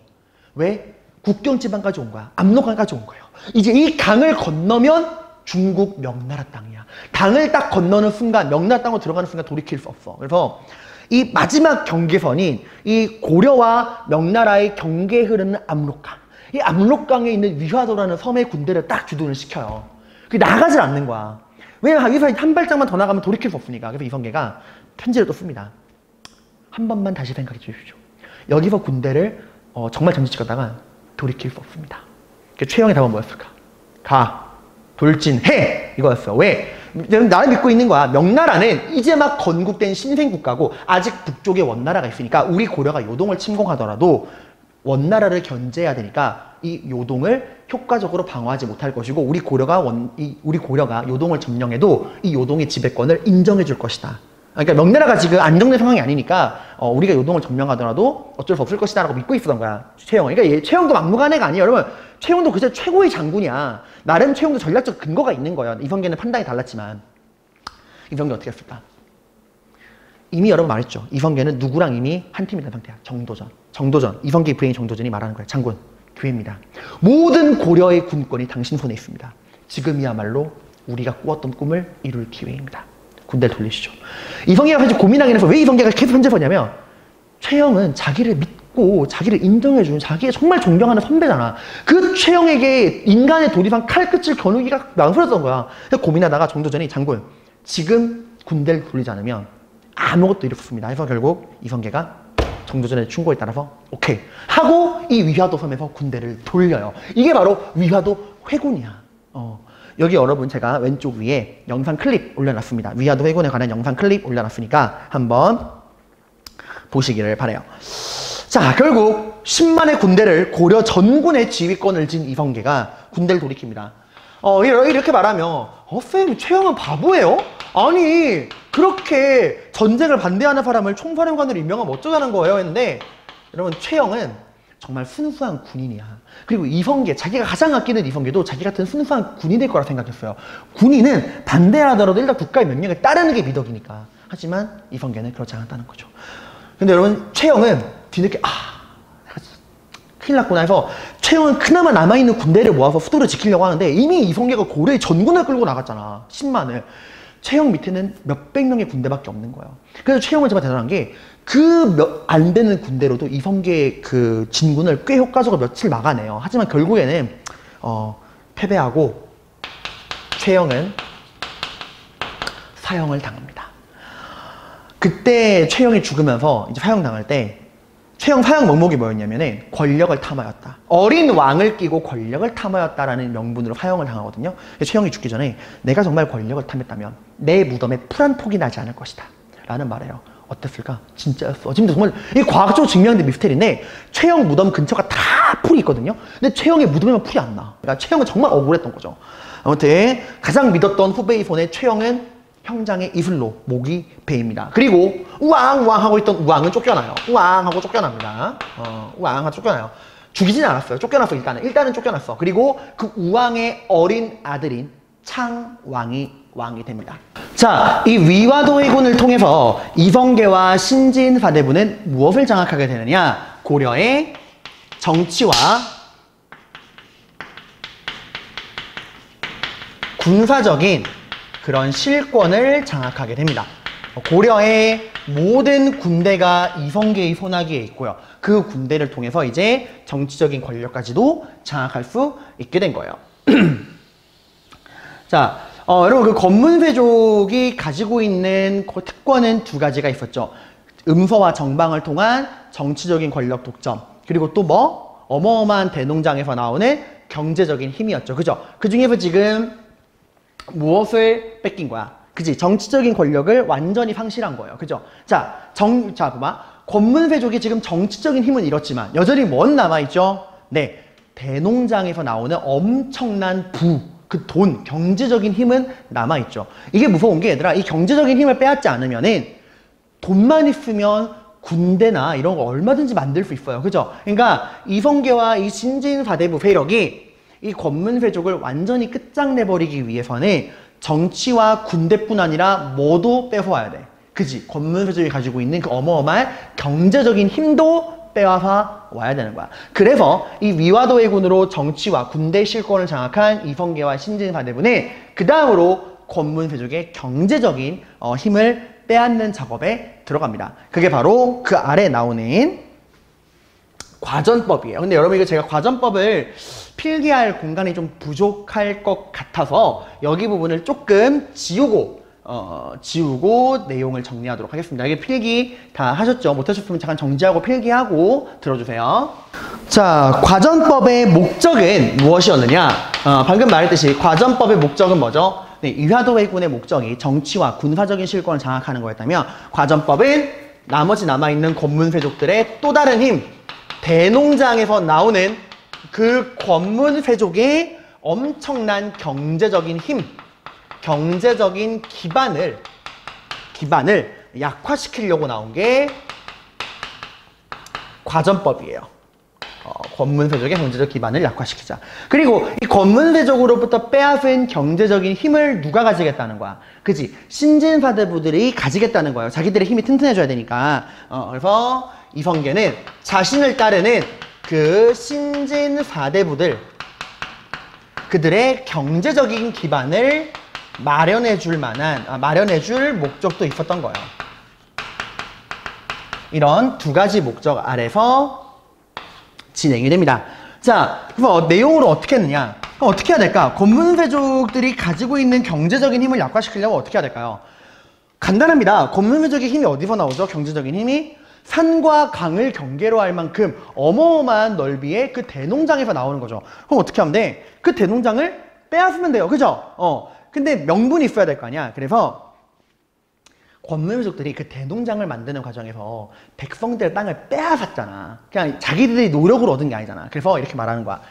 왜? 국경 지방까지 온 거야. 압록강까지 온 거예요. 이제 이 강을 건너면 중국 명나라 땅이야. 강을 딱 건너는 순간, 명나라 땅으로 들어가는 순간 돌이킬 수 없어. 그래서 이 마지막 경계선인 이 고려와 명나라의 경계에 흐르는 압록강. 이 압록강에 있는 위화도라는 섬의 군대를 딱 주둔을 시켜요. 그게 나가질 않는 거야. 왜냐면 여기서 한 발짝만 더 나가면 돌이킬 수 없으니까. 그래서 이성계가 편지를 또 씁니다. 한 번만 다시 생각해 주십시오. 여기서 군대를 정말 정지시켰다가 돌이킬 수 없습니다. 최영의 답은 뭐였을까? 가, 돌진해! 이거였어. 왜? 나를 믿고 있는 거야. 명나라는 이제 막 건국된 신생국가고 아직 북쪽에 원나라가 있으니까 우리 고려가 요동을 침공하더라도 원나라를 견제해야 되니까 이 요동을 효과적으로 방어하지 못할 것이고 우리 고려가 요동을 점령해도 이 요동의 지배권을 인정해 줄 것이다. 그러니까 명나라가 지금 안정된 상황이 아니니까 우리가 요동을 점령하더라도 어쩔 수 없을 것이다 라고 믿고 있었던 거야, 최영은. 그러니까 최영도 막무가내 애가 아니에요. 여러분, 최영도 그저 최고의 장군이야. 나름 최영도 전략적 근거가 있는 거예요. 이성계는 판단이 달랐지만. 이성계 어떻게 했을까? 이미 여러분 말했죠. 이성계는 누구랑 이미 한 팀이 된 상태야. 정도전. 이성계의 부인인 정도전이 말하는 거야. 장군, 기회입니다. 모든 고려의 군권이 당신 손에 있습니다. 지금이야말로 우리가 꾸었던 꿈을 이룰 기회입니다. 군대를 돌리시죠. 이성계가 사실 고민하긴 해서 왜 이성계가 계속 현재 서냐면 최영은 자기를 믿고 자기를 인정해주는 자기의 정말 존경하는 선배잖아. 그 최영에게 인간의 도리상 칼끝을 겨누기가 망설였던 거야. 그래서 고민하다가 정도전이 장군, 지금 군대를 돌리지 않으면 아무것도 이룰 수 없습니다. 해서 결국 이성계가 정도전의 충고에 따라서 오케이 하고 이 위화도 섬에서 군대를 돌려요. 이게 바로 위화도 회군이야. 여기 여러분 제가 왼쪽 위에 영상 클립 올려놨습니다. 위화도 회군에 관한 영상 클립 올려놨으니까 한번 보시기를 바라요. 자, 결국 10만의 군대를 고려 전군의 지휘권을 진 이성계가 군대를 돌이킵니다. 이렇게 말하면 쌤, 최영은 바보예요? 아니, 그렇게 전쟁을 반대하는 사람을 총사령관으로 임명하면 어쩌자는 거예요? 했는데 여러분, 최영은 정말 순수한 군인이야. 그리고 이성계, 자기가 가장 아끼는 이성계도 자기 같은 순수한 군인일 거라 생각했어요. 군인은 반대하더라도 일단 국가의 명령에 따르는 게 미덕이니까. 하지만 이성계는 그렇지 않았다는 거죠. 근데 여러분, 최영은 뒤늦게 큰일 났구나 해서 최영은 그나마 남아있는 군대를 모아서 수도를 지키려고 하는데 이미 이성계가 고려의 전군을 끌고 나갔잖아. 10만을. 최영 밑에는 몇백 명의 군대밖에 없는 거예요. 그래서 최영은 정말 대단한 게 그 안 되는 군대로도 이성계의 그 진군을 꽤 효과적으로 며칠 막아내요. 하지만 결국에는 패배하고 최영은 사형을 당합니다. 그때 최영이 죽으면서 이제 사형당할 때 최영 사형 명목이 뭐였냐면은 권력을 탐하였다. 어린 왕을 끼고 권력을 탐하였다라는 명분으로 사형을 당하거든요. 최영이 죽기 전에 내가 정말 권력을 탐했다면 내 무덤에 풀 한 폭이 나지 않을 것이다 라는 말이에요. 어땠을까? 진짜였어. 지금도 정말 이 과학적으로 증명된 미스테리인데 최영 무덤 근처가 다 풀이 있거든요. 근데 최영의 무덤에만 풀이 안 나. 그러니까 최영은 정말 억울했던 거죠. 아무튼 가장 믿었던 후배의 손에 최영은 형장의 이슬로 목이 베입니다. 그리고 우왕 하고 있던 우왕은 쫓겨나요. 우왕 하고 쫓겨납니다. 우왕 하고 쫓겨나요. 죽이진 않았어요. 쫓겨났어. 일단은 쫓겨났어. 그리고 그 우왕의 어린 아들인 창왕이 왕이 됩니다. 자, 이 위화도 회군을 통해서 이성계와 신진사대부는 무엇을 장악하게 되느냐? 고려의 정치와 군사적인 그런 실권을 장악하게 됩니다. 고려의 모든 군대가 이성계의 손아귀에 있고요. 그 군대를 통해서 이제 정치적인 권력까지도 장악할 수 있게 된 거예요. 자, 여러분 그 권문회족이 가지고 있는 그 특권은 두 가지가 있었죠. 음서와 정방을 통한 정치적인 권력 독점, 그리고 또 뭐 어마어마한 대농장에서 나오는 경제적인 힘이었죠. 그죠? 그 중에서 지금 무엇을 뺏긴 거야? 그지? 정치적인 권력을 완전히 상실한 거예요. 그죠? 자, 봐봐. 권문회족이 지금 정치적인 힘은 잃었지만 여전히 뭔 남아있죠? 네. 대농장에서 나오는 엄청난 그 돈, 경제적인 힘은 남아있죠. 이게 무서운 게 얘들아, 이 경제적인 힘을 빼앗지 않으면은 돈만 있으면 군대나 이런 거 얼마든지 만들 수 있어요. 그죠? 그러니까 이성계와 이 신진사대부 세력이 이 권문회족을 완전히 끝장내버리기 위해서는 정치와 군대뿐 아니라 뭐도 뺏어와야 돼. 그지? 권문회족이 가지고 있는 그 어마어마한 경제적인 힘도 빼와서 와야 되는 거야. 그래서 이 위화도 해군으로 정치와 군대 실권을 장악한 이성계와 신진사대부는 그 다음으로 권문회족의 경제적인 힘을 빼앗는 작업에 들어갑니다. 그게 바로 그 아래 나오는 과전법이에요. 근데 여러분 이거 제가 과전법을 필기할 공간이 좀 부족할 것 같아서 여기 부분을 조금 지우고 내용을 정리하도록 하겠습니다. 이게 필기 다 하셨죠? 못하셨으면 잠깐 정지하고 필기하고 들어주세요. 자, 과전법의 목적은 무엇이었느냐? 방금 말했듯이 과전법의 목적은 뭐죠? 네, 위화도 해군의 목적이 정치와 군사적인 실권을 장악하는 거였다면 과전법은 나머지 남아있는 권문회족들의 또 다른 힘, 대농장에서 나오는 그 권문회족의 엄청난 경제적인 힘, 경제적인 기반을 약화시키려고 나온 게 과전법이에요. 권문회족의 경제적 기반을 약화시키자. 그리고 이 권문회족으로부터 빼앗은 경제적인 힘을 누가 가지겠다는 거야? 그지? 신진사대부들이 가지겠다는 거예요. 자기들의 힘이 튼튼해져야 되니까. 그래서 이성계는 자신을 따르는 그 신진사대부들, 그들의 경제적인 기반을 마련해줄 목적도 있었던 거예요. 이런 두 가지 목적 아래서 진행이 됩니다. 자, 그럼 내용으로 어떻게 했느냐? 그럼 어떻게 해야 될까? 권문회족들이 가지고 있는 경제적인 힘을 약화시키려면 어떻게 해야 될까요? 간단합니다. 권문회족의 힘이 어디서 나오죠? 경제적인 힘이 산과 강을 경계로 할 만큼 어마어마한 넓이의 그 대농장에서 나오는 거죠. 그럼 어떻게 하면 돼? 그 대농장을 빼앗으면 돼요. 그죠? 근데 명분이 있어야 될 거 아니야. 그래서 권문회족들이 그 대농장을 만드는 과정에서 백성들의 땅을 빼앗았잖아. 그냥 자기들이 노력으로 얻은 게 아니잖아. 그래서 이렇게 말하는 거야.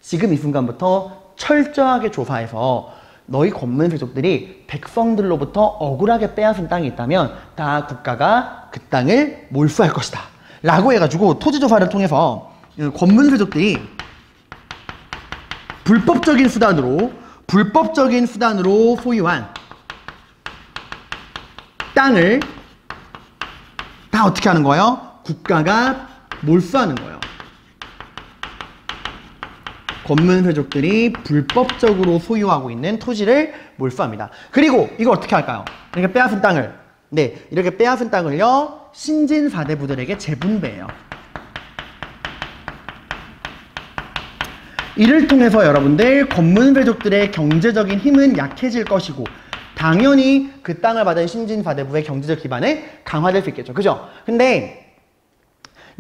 지금 이 순간부터 철저하게 조사해서 너희 권문회족들이 백성들로부터 억울하게 빼앗은 땅이 있다면 다 국가가 그 땅을 몰수할 것이다. 라고 해가지고 토지조사를 통해서 권문회족들이 불법적인 수단으로 소유한 땅을 다 어떻게 하는 거예요? 국가가 몰수하는 거예요. 권문회족들이 불법적으로 소유하고 있는 토지를 몰수합니다. 그리고 이걸 어떻게 할까요? 이렇게 빼앗은 땅을, 이렇게 빼앗은 땅을요, 신진사대부들에게 재분배해요. 이를 통해서 여러분들 권문회족들의 경제적인 힘은 약해질 것이고 당연히 그 땅을 받은 신진사대부의 경제적 기반은 강화될 수 있겠죠. 그죠? 근데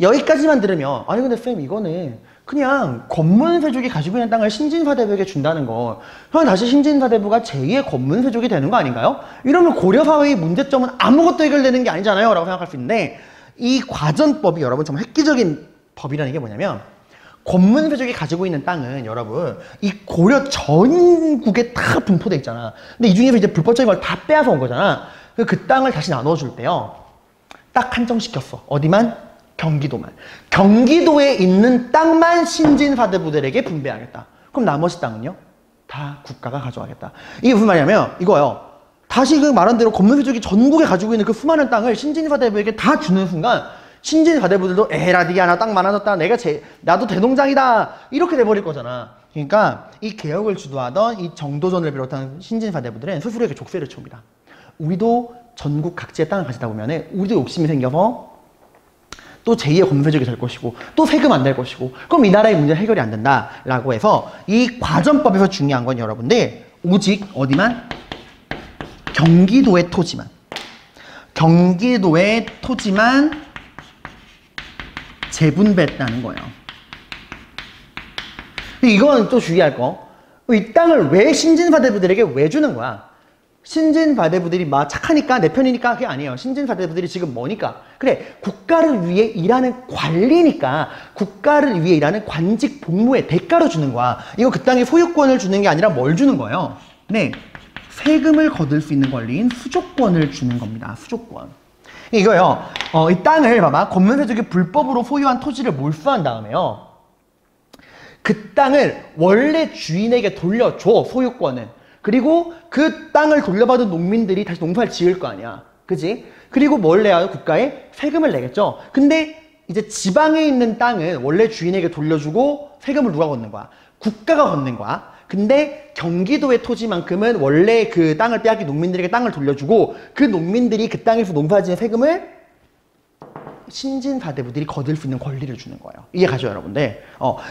여기까지만 들으면 아니 근데 쌤 이거는 그냥 권문회족이 가지고 있는 땅을 신진사대부에게 준다는 거 그럼 다시 신진사대부가 제2의 권문회족이 되는 거 아닌가요? 이러면 고려사회의 문제점은 아무것도 해결되는 게 아니잖아요 라고 생각할 수 있는데 이 과전법이 여러분 정말 획기적인 법이라는 게 뭐냐면 권문회족이 가지고 있는 땅은 여러분 이 고려 전국에 다 분포돼 있잖아. 근데 이 중에서 이제 불법적인 걸 다 빼앗아 온 거잖아. 그 땅을 다시 나눠줄 때요. 딱 한정시켰어. 어디만? 경기도만. 경기도에 있는 땅만 신진사대부들에게 분배하겠다. 그럼 나머지 땅은요? 다 국가가 가져가겠다. 이게 무슨 말이냐면 이거요. 다시 그 말한 대로 권문회족이 전국에 가지고 있는 그 수많은 땅을 신진사대부에게 다 주는 순간 신진사대부들도 에라 니가 나 땅 많아졌다. 나도 대농장이다. 이렇게 돼버릴 거잖아. 그러니까 이 개혁을 주도하던 이 정도전을 비롯한 신진사대부들은 스스로에게 족쇄를 칩니다. 우리도 전국 각지의 땅을 가지다 보면 우리도 욕심이 생겨서 또 제2의 권문회족이 될 것이고 또 세금 안 낼 것이고 그럼 이 나라의 문제 해결이 안 된다라고 해서 이 과전법에서 중요한 건 여러분들 오직 어디만? 경기도의 토지만. 경기도의 토지만 재분배했다는 거예요. 이건 또 주의할 거. 이 땅을 왜 신진사대부들에게 왜 주는 거야? 신진사대부들이 막 착하니까 내 편이니까 그게 아니에요. 신진사대부들이 지금 뭐니까? 그래, 국가를 위해 일하는 관리니까 국가를 위해 일하는 관직 복무의 대가로 주는 거야. 이거 그 땅의 소유권을 주는 게 아니라 뭘 주는 거예요? 네, 세금을 거둘 수 있는 권리인 수조권을 주는 겁니다. 수조권. 이거요. 이 땅을 봐봐. 권문세족이 불법으로 소유한 토지를 몰수한 다음에요. 그 땅을 원래 주인에게 돌려줘, 소유권은. 그리고 그 땅을 돌려받은 농민들이 다시 농사를 지을 거 아니야. 그지? 그리고 뭘 내야 국가에? 세금을 내겠죠. 근데 이제 지방에 있는 땅은 원래 주인에게 돌려주고 세금을 누가 걷는 거야? 국가가 걷는 거야. 근데 경기도의 토지만큼은 원래 그 땅을 빼앗긴 농민들에게 땅을 돌려주고 그 농민들이 그 땅에서 농사지은 세금을 신진사대부들이 거둘 수 있는 권리를 주는 거예요. 이해가죠, 여러분들?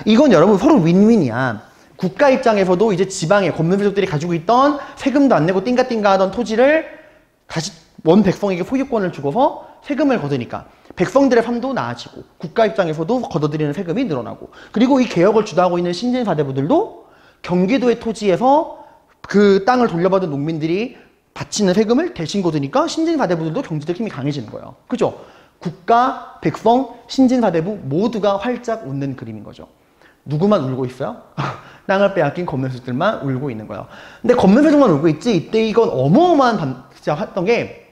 이건 여러분 서로 윈윈이야. 국가 입장에서도 이제 지방에 권문세족들이 가지고 있던 세금도 안 내고 띵가띵가 하던 토지를 다시 원 백성에게 소유권을 주고서 세금을 거두니까 백성들의 삶도 나아지고 국가 입장에서도 걷어들이는 세금이 늘어나고 그리고 이 개혁을 주도하고 있는 신진사대부들도 경기도의 토지에서 그 땅을 돌려받은 농민들이 바치는 세금을 대신 거두니까 신진사대부들도 경제적 힘이 강해지는 거예요. 그죠? 국가, 백성, 신진사대부 모두가 활짝 웃는 그림인 거죠. 누구만 울고 있어요? 땅을 빼앗긴 권문세족들만 울고 있는 거예요. 근데 권문세족만 울고 있지 이때 이건 어마어마한 진짜 했던 게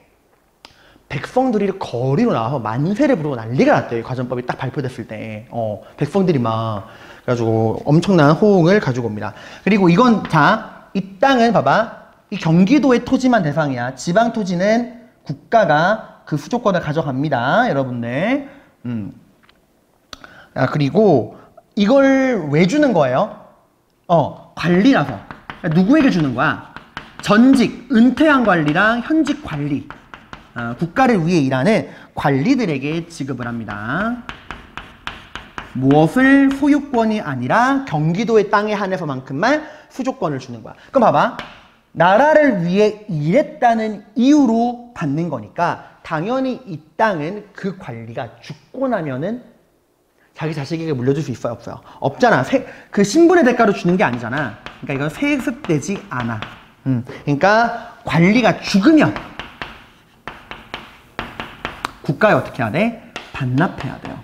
백성들이 거리로 나와서 만세를 부르고 난리가 났대요. 이 과전법이 딱 발표됐을 때. 백성들이 막 그래가지고 엄청난 호응을 가지고 옵니다. 그리고 이건 자, 이 땅은 봐봐. 이 경기도의 토지만 대상이야. 지방 토지는 국가가 그 수조권을 가져갑니다. 여러분들. 그리고 이걸 왜 주는 거예요? 관리라서. 누구에게 주는 거야? 전직, 은퇴한 관리랑 현직 관리. 국가를 위해 일하는 관리들에게 지급을 합니다. 무엇을 소유권이 아니라 경기도의 땅에 한해서만큼만 수조권을 주는 거야. 그럼 봐봐. 나라를 위해 일했다는 이유로 받는 거니까 당연히 이 땅은 그 관리가 죽고 나면은 자기 자식에게 물려줄 수 있어요? 없어요? 없잖아. 그 신분의 대가로 주는 게 아니잖아. 그러니까 이건 세습되지 않아. 그러니까 관리가 죽으면 국가에 어떻게 해야 돼? 반납해야 돼요.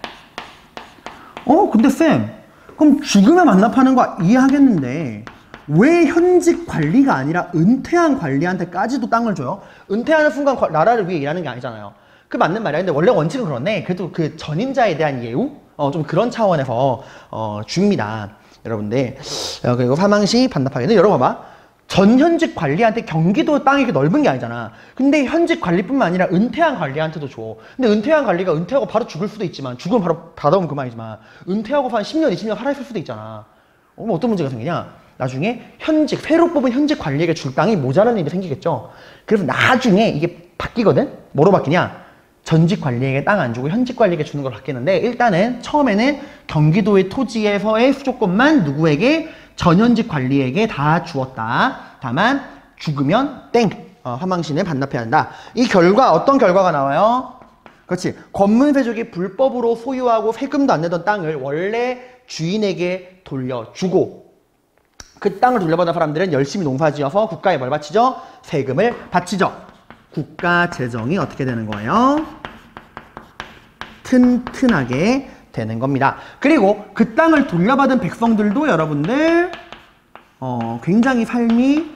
근데 쌤, 그럼 죽으면 반납하는 거 이해하겠는데 왜 현직 관리가 아니라 은퇴한 관리한테까지도 땅을 줘요? 은퇴하는 순간 나라를 위해 일하는 게 아니잖아요. 그 맞는 말이야. 근데 원래 원칙은 그렇네. 그래도 그 전임자에 대한 예우? 좀 그런 차원에서 줍니다. 여러분들. 그리고 사망시 반납하게. 근데 여러분 봐봐. 전현직 관리한테 경기도 땅이 이렇게 넓은 게 아니잖아. 근데 현직 관리뿐만 아니라 은퇴한 관리한테도 줘. 근데 은퇴한 관리가 은퇴하고 바로 죽을 수도 있지만 죽으면 바로 받아오면 그만이지만 은퇴하고 한 10년, 20년 살아있을 수도 있잖아. 어떤 문제가 생기냐? 나중에 현직, 새로 뽑은 현직 관리에게 줄 땅이 모자라는 일이 생기겠죠. 그래서 나중에 이게 바뀌거든? 뭐로 바뀌냐? 전직 관리에게 땅 안 주고 현직 관리에게 주는 걸 바뀌는데 일단은 처음에는 경기도의 토지에서의 수조권만 누구에게? 전현직 관리에게 다 주었다. 다만 죽으면 땡! 사망시는 반납해야 한다. 이 결과 어떤 결과가 나와요? 그렇지. 권문세족이 불법으로 소유하고 세금도 안 내던 땅을 원래 주인에게 돌려주고 그 땅을 돌려받은 사람들은 열심히 농사지어서 국가에 뭘 바치죠? 세금을 바치죠. 국가 재정이 어떻게 되는 거예요? 튼튼하게 되는 겁니다. 그리고 그 땅을 돌려받은 백성들도 여러분들 굉장히 삶이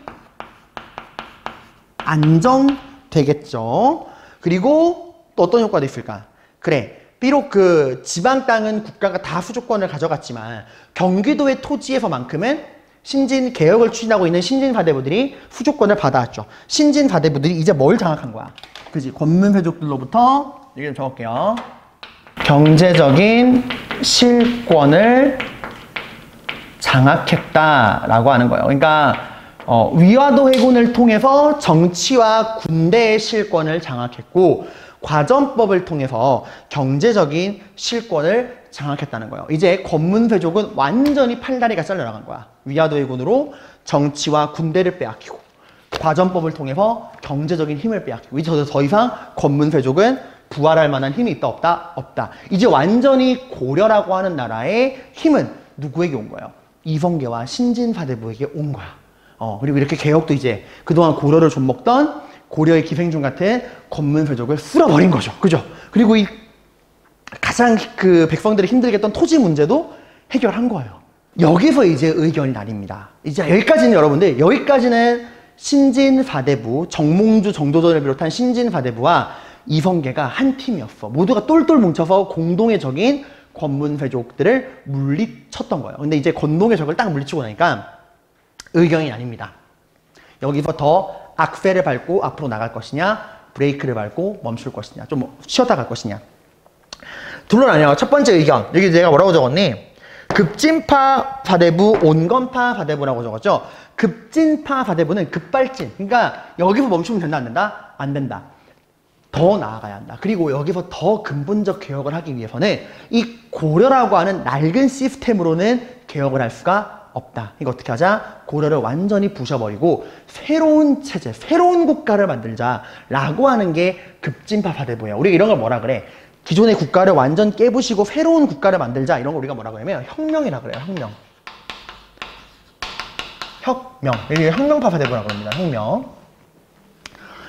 안정되겠죠. 그리고 또 어떤 효과도 있을까? 그래, 비록 그 지방 땅은 국가가 다 수조권을 가져갔지만 경기도의 토지에서만큼은 신진 개혁을 추진하고 있는 신진사대부들이 수조권을 받아왔죠. 신진사대부들이 이제 뭘 장악한 거야? 그지? 권문세족들로부터 여기 좀 적을게요. 경제적인 실권을 장악했다라고 하는 거예요. 그러니까 위화도 해군을 통해서 정치와 군대의 실권을 장악했고 과전법을 통해서 경제적인 실권을 장악했다는 거예요. 이제 권문세족은 완전히 팔다리가 잘려나간 거야. 위화도 해군으로 정치와 군대를 빼앗기고 과전법을 통해서 경제적인 힘을 빼앗기고 이제 더 이상 권문세족은 부활할 만한 힘이 있다 없다? 없다. 이제 완전히 고려라고 하는 나라의 힘은 누구에게 온 거예요? 이성계와 신진사대부에게 온 거야. 그리고 이렇게 개혁도 이제 그동안 고려를 좀 먹던 고려의 기생충 같은 권문세족을 쓸어버린 거죠. 그죠? 그리고 이 가장 그 백성들이 힘들게 했던 토지 문제도 해결한 거예요. 여기서 이제 의견이 나뉩니다. 이제 여기까지는 여러분들, 여기까지는 신진사대부, 정몽주, 정도전을 비롯한 신진사대부와 이성계가 한 팀이었어. 모두가 똘똘 뭉쳐서 공동의 적인 권문세족들을 물리쳤던 거예요. 근데 이제 건동의 적을 딱 물리치고 나니까 의견이 나뉩니다. 여기서 더 악셀을 밟고 앞으로 나갈 것이냐, 브레이크를 밟고 멈출 것이냐, 좀 쉬었다 갈 것이냐. 둘로 나뉘어요. 첫 번째 의견. 여기 내가 뭐라고 적었니? 급진파 사대부, 온건파 사대부라고 적었죠. 급진파 사대부는 급발진. 그러니까 여기서 멈추면 된다, 안 된다? 안 된다. 더 나아가야 한다. 그리고 여기서 더 근본적 개혁을 하기 위해서는 이 고려라고 하는 낡은 시스템으로는 개혁을 할 수가 없다. 이거 어떻게 하자? 고려를 완전히 부셔버리고 새로운 체제, 새로운 국가를 만들자라고 하는 게 급진파 사대부예요. 우리가 이런 걸 뭐라 그래? 기존의 국가를 완전 깨부시고 새로운 국가를 만들자, 이런 걸 우리가 뭐라고 하냐면 혁명이라 그래요. 혁명. 이게 혁명파 사대부라고 합니다. 혁명.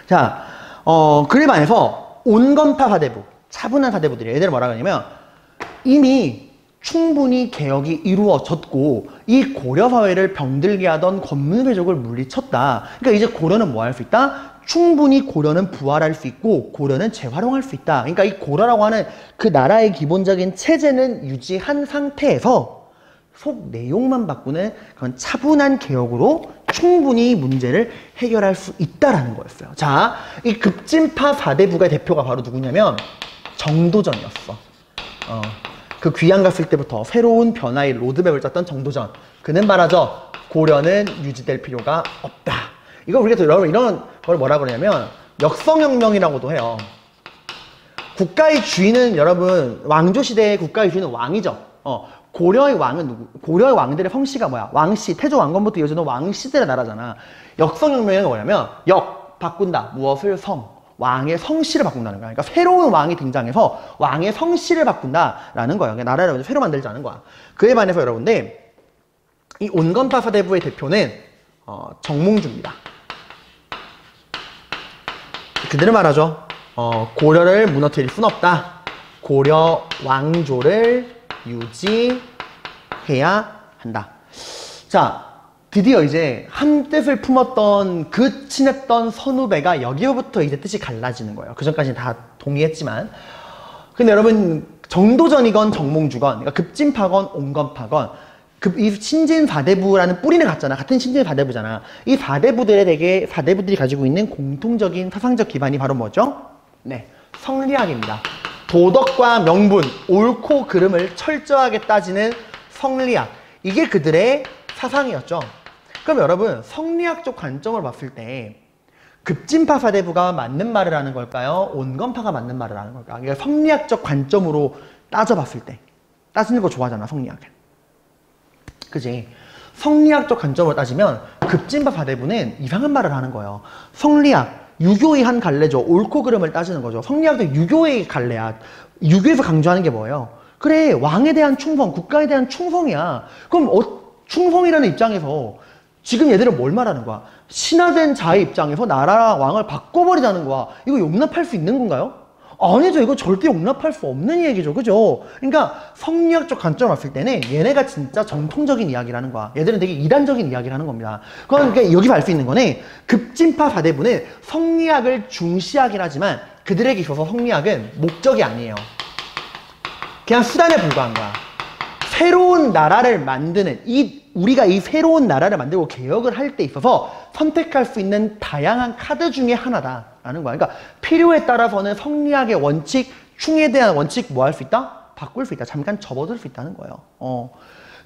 자, 그에 반해서 온건파 사대부, 차분한 사대부들이 얘들을 뭐라고 하냐면 이미 충분히 개혁이 이루어졌고 이 고려 사회를 병들게 하던 권문세족을 물리쳤다. 그러니까 이제 고려는 뭐 할 수 있다? 충분히 고려는 부활할 수 있고 고려는 재활용할 수 있다. 그러니까 이 고려라고 하는 그 나라의 기본적인 체제는 유지한 상태에서 속 내용만 바꾸는 그런 차분한 개혁으로 충분히 문제를 해결할 수 있다라는 거였어요. 자, 이 급진파 사대부의 대표가 바로 누구냐면 정도전이었어. 그 귀양 갔을 때부터 새로운 변화의 로드맵을 짰던 정도전. 그는 말하죠. 고려는 유지될 필요가 없다. 이거 우리가 여러분 이런 걸 뭐라 그러냐면 역성혁명이라고도 해요. 국가의 주인은 여러분 왕조시대의 국가의 주인은 왕이죠. 고려의 왕은 누구? 고려의 왕들의 성씨가 뭐야? 왕씨, 태조 왕건부터 이어지는 왕씨들의 나라잖아. 역성혁명은 뭐냐면 역, 바꾼다. 무엇을? 성. 왕의 성씨를 바꾼다는 거야. 그러니까 새로운 왕이 등장해서 왕의 성씨를 바꾼다라는 거예요. 그러니까 나라를 새로 만들자는 거야. 그에 반해서 여러분들 이 온건파 사대부의 대표는 정몽주입니다. 그들은 말하죠. 고려를 무너뜨릴 순 없다. 고려 왕조를 유지해야 한다. 자, 드디어 이제 한 뜻을 품었던 그 친했던 선후배가 여기서부터 이제 뜻이 갈라지는 거예요. 그 전까지는 다 동의했지만. 근데 여러분 정도전이건 정몽주건, 그러니까 급진파건 온건파건, 이 신진사대부라는 뿌리는 같잖아. 같은 신진사대부잖아. 이 사대부들이 가지고 있는 공통적인 사상적 기반이 바로 뭐죠? 네, 성리학입니다. 도덕과 명분, 옳고 그름을 철저하게 따지는 성리학. 이게 그들의 사상이었죠. 그럼 여러분 성리학적 관점을 봤을 때 급진파 사대부가 맞는 말을 하는 걸까요? 온건파가 맞는 말을 하는 걸까요? 그러니까 성리학적 관점으로 따져봤을 때 따지는 거 좋아하잖아, 성리학은. 그지? 성리학적 관점으로 따지면 급진파 사대부는 이상한 말을 하는 거예요. 성리학, 유교의 한 갈래죠. 옳고 그름을 따지는 거죠. 성리학도 유교의 갈래야. 유교에서 강조하는 게 뭐예요? 그래, 왕에 대한 충성, 국가에 대한 충성이야. 그럼 충성이라는 입장에서 지금 얘들은 뭘 말하는 거야? 신하된 자의 입장에서 나라 왕을 바꿔버리자는 거야. 이거 용납할 수 있는 건가요? 아니죠. 이거 절대 용납할 수 없는 얘기죠. 그죠? 그러니까 성리학적 관점을 봤을 때는 얘네가 진짜 정통적인 이야기라는 거야. 얘들은 되게 이단적인 이야기를 하는 겁니다. 그러니까 여기서 알 수 있는 거는 급진파 사대부는 성리학을 중시하긴 하지만 그들에게 있어서 성리학은 목적이 아니에요. 그냥 수단에 불과한 거야. 새로운 나라를 만드는 우리가 이 새로운 나라를 만들고 개혁을 할 때 있어서 선택할 수 있는 다양한 카드 중에 하나다라는 거야. 그러니까 필요에 따라서는 성리학의 원칙, 충에 대한 원칙 뭐 할 수 있다? 바꿀 수 있다. 잠깐 접어들 수 있다는 거예요.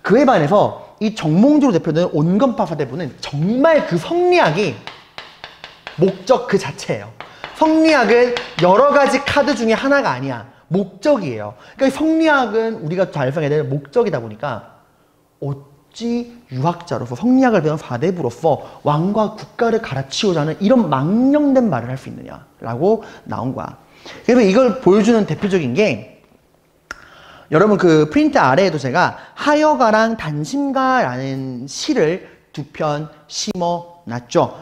그에 반해서 이 정몽주로 대표되는 온건파 사대부는 정말 그 성리학이 목적 그 자체예요. 성리학은 여러 가지 카드 중에 하나가 아니야. 목적이에요. 그러니까 성리학은 우리가 잘 생각해야 되는 목적이다 보니까 국지 유학자로서 성리학을 배운 사대부로서 왕과 국가를 갈아치우자 하는 이런 망령된 말을 할 수 있느냐라고 나온 거야. 그래서 이걸 보여주는 대표적인 게 여러분 그 프린트 아래에도 제가 하여가랑 단심가라는 시를 두 편 심어 놨죠.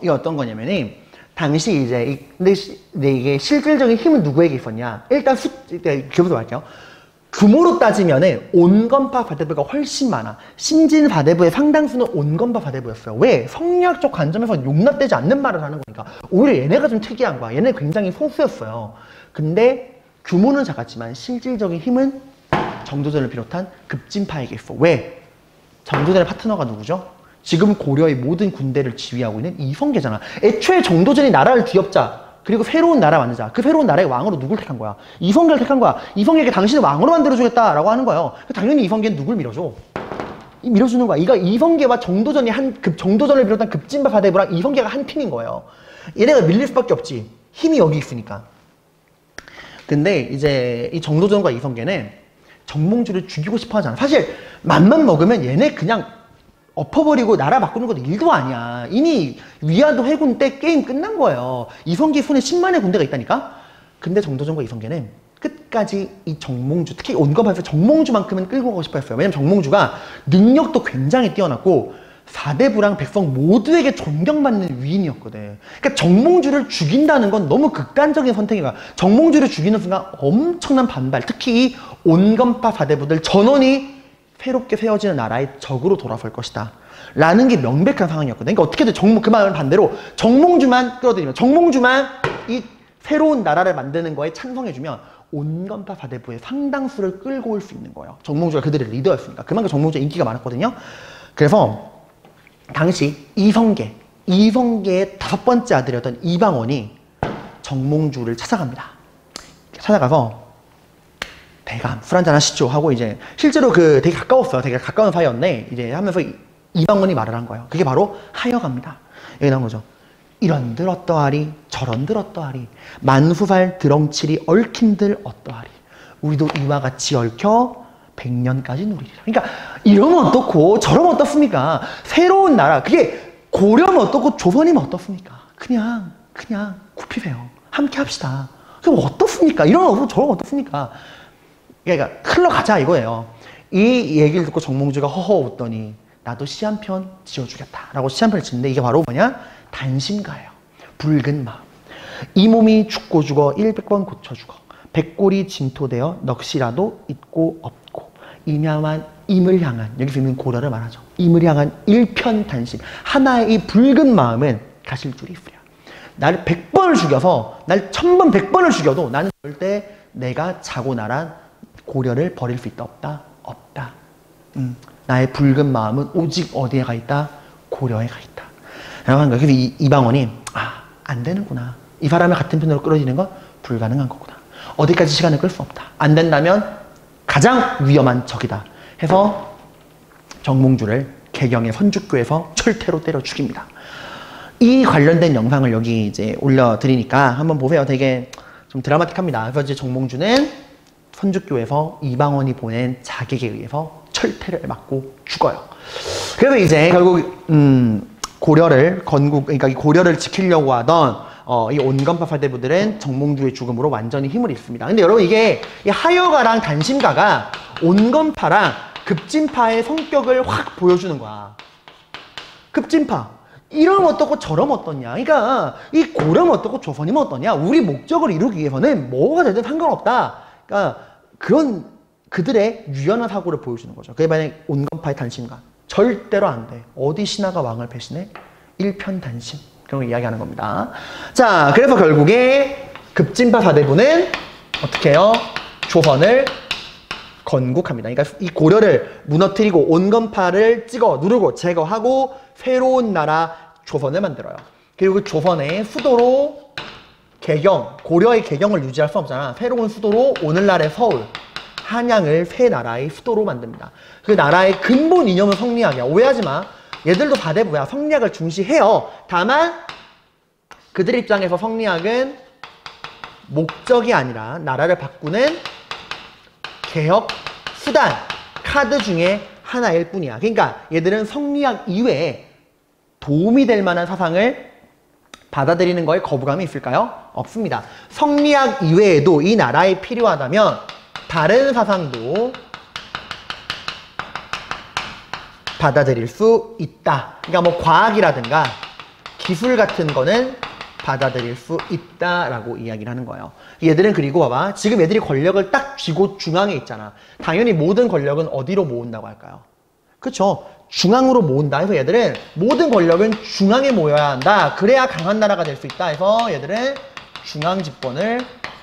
이게 어떤 거냐면은 당시 이제 근데 이게 실질적인 힘은 누구에게 있었냐? 일단 기부터 할게요. 규모로 따지면은 온건파 바대부가 훨씬 많아. 신진 바대부의 상당수는 온건파 바대부였어요. 왜? 성리학적 관점에서 용납되지 않는 말을 하는 거니까. 오히려 얘네가 좀 특이한 거야. 얘네 굉장히 소수였어요. 근데 규모는 작았지만 실질적인 힘은 정조전을 비롯한 급진파에게 있어. 왜? 정조전의 파트너가 누구죠? 지금 고려의 모든 군대를 지휘하고 있는 이성계잖아. 애초에 정조전이 나라를 뒤엎자. 그리고 새로운 나라 만들자. 그 새로운 나라의 왕으로 누굴 택한 거야? 이성계를 택한 거야. 이성계에게 당신을 왕으로 만들어주겠다라고 하는 거예요. 당연히 이성계는 누굴 밀어줘? 밀어주는 거야. 이성계와 정도전이 정도전을 비롯한 급진파 사대부랑 이성계가 한 팀인 거예요. 얘네가 밀릴 수밖에 없지. 힘이 여기 있으니까. 근데 이제 이 정도전과 이성계는 정몽주를 죽이고 싶어 하잖아. 사실 맘만 먹으면 얘네 그냥 엎어버리고 나라 바꾸는 것도 일도 아니야. 이미 위안도 해군 때 게임 끝난 거예요. 이성계 손에 10만의 군대가 있다니까? 근데 정도전과 이성계는 끝까지 이 정몽주, 특히 온건파에서 정몽주만큼은 끌고 가고 싶어 했어요. 왜냐면 정몽주가 능력도 굉장히 뛰어났고 사대부랑 백성 모두에게 존경받는 위인이었거든. 그러니까 정몽주를 죽인다는 건 너무 극단적인 선택이야. 정몽주를 죽이는 순간 엄청난 반발, 특히 이 온건파 사대부들 전원이 새롭게 세워지는 나라의 적으로 돌아설 것이다 라는 게 명백한 상황이었거든. 그러니까 어떻게든 그 말은 반대로 정몽주만 끌어들이면, 정몽주만 이 새로운 나라를 만드는 거에 찬성해주면 온건파 사대부의 상당수를 끌고 올 수 있는 거예요. 정몽주가 그들의 리더였으니까. 그만큼 정몽주의 인기가 많았거든요. 그래서 당시 이성계의 5번째 아들이었던 이방원이 정몽주를 찾아갑니다. 찾아가서 대감 술 한잔 하시죠 하고 이제 실제로 되게 가까웠어요. 되게 가까운 사이였는데 이제 하면서 이방원이 말을 한 거예요. 그게 바로 하여갑니다. 여기 나온 거죠. 이런들 어떠하리 저런들 어떠하리 만수살 드렁칠이 얽힌들 어떠하리 우리도 이와 같이 얽혀 100년까지 누리리라. 그러니까 이러면 어떻고 저러면 어떻습니까? 새로운 나라, 그게 고려면 어떻고 조선이면 어떻습니까? 그냥 굽히세요. 함께 합시다. 그럼 어떻습니까? 이러면 어떻고 저러면 어떻습니까? 그러니까 흘러가자 이거예요. 이 얘기를 듣고 정몽주가 허허 웃더니 나도 시 한 편 지어주겠다 라고 시 한 편을 짓는데 이게 바로 뭐냐? 단심가예요. 붉은 마음. 이 몸이 죽고 죽어 100번 고쳐 죽어 백골이 진토되어 넋이라도 있고 없고 임야만 임을 향한, 여기서 있는 고려를 말하죠. 임을 향한 일편단심. 하나의 이 붉은 마음은 가실 줄이 있으랴. 나를 100번을 죽여서 날 1000번 100번을 죽여도 나는 절대 내가 자고 나란 고려를 버릴 수 있다 없다. 나의 붉은 마음은 오직 어디에 가 있다? 고려에 가 있다 라고 하는 거예요. 그래서 이방원이 안 되는구나. 이 사람을 같은 편으로 끌어들이는 건 불가능한 거구나. 어디까지 시간을 끌 수 없다. 안 된다면 가장 위험한 적이다 해서 정몽주를 개경의 선주교에서 철퇴로 때려 죽입니다. 이 관련된 영상을 여기 이제 올려드리니까 한번 보세요. 되게 좀 드라마틱합니다. 그래서 이제 정몽주는 선주교에서 이방원이 보낸 자객에 의해서 철퇴를 맞고 죽어요. 그래서 이제 결국 고려를 그러니까 이 고려를 지키려고 하던 이 온건파 사대부들은 정몽주의 죽음으로 완전히 힘을 잃습니다. 근데 여러분 이게 이 하여가랑 단심가가 온건파랑 급진파의 성격을 확 보여주는 거야. 급진파. 이러면 어떻고 저러면 어떠냐. 그러니까 이 고려면 어떻고 조선이면 어떠냐. 우리 목적을 이루기 위해서는 뭐가 되든 상관없다. 그러니까 그런 그들의 유연한 사고를 보여주는 거죠. 그게 만약에 온건파의 단심가. 절대로 안 돼. 어디 신하가 왕을 배신해? 일편단심. 그런 걸 이야기하는 겁니다. 자, 그래서 결국에 급진파 사대부는 어떻게 해요? 조선을 건국합니다. 그러니까 이 고려를 무너뜨리고 온건파를 찍어 누르고 제거하고 새로운 나라 조선을 만들어요. 그리고 그 조선의 수도로 고려의 개경을 유지할 수 없잖아. 새로운 수도로 오늘날의 서울, 한양을 새 나라의 수도로 만듭니다. 그 나라의 근본 이념은 성리학이야. 오해하지 마. 얘들도 사대부야. 성리학을 중시해요. 다만 그들 입장에서 성리학은 목적이 아니라 나라를 바꾸는 개혁 수단, 카드 중에 하나일 뿐이야. 그러니까 얘들은 성리학 이외에 도움이 될 만한 사상을 받아들이는 거에 거부감이 있을까요? 없습니다. 성리학 이외에도 이 나라에 필요하다면 다른 사상도 받아들일 수 있다. 그러니까 뭐 과학이라든가 기술 같은 거는 받아들일 수 있다라고 이야기를 하는 거예요. 얘들은 그리고 봐봐. 지금 얘들이 권력을 딱 쥐고 중앙에 있잖아. 당연히 모든 권력은 어디로 모은다고 할까요? 그쵸? 중앙으로 모은다 해서 얘들은 모든 권력은 중앙에 모여야 한다. 그래야 강한 나라가 될 수 있다 해서 얘들은 중앙 집권을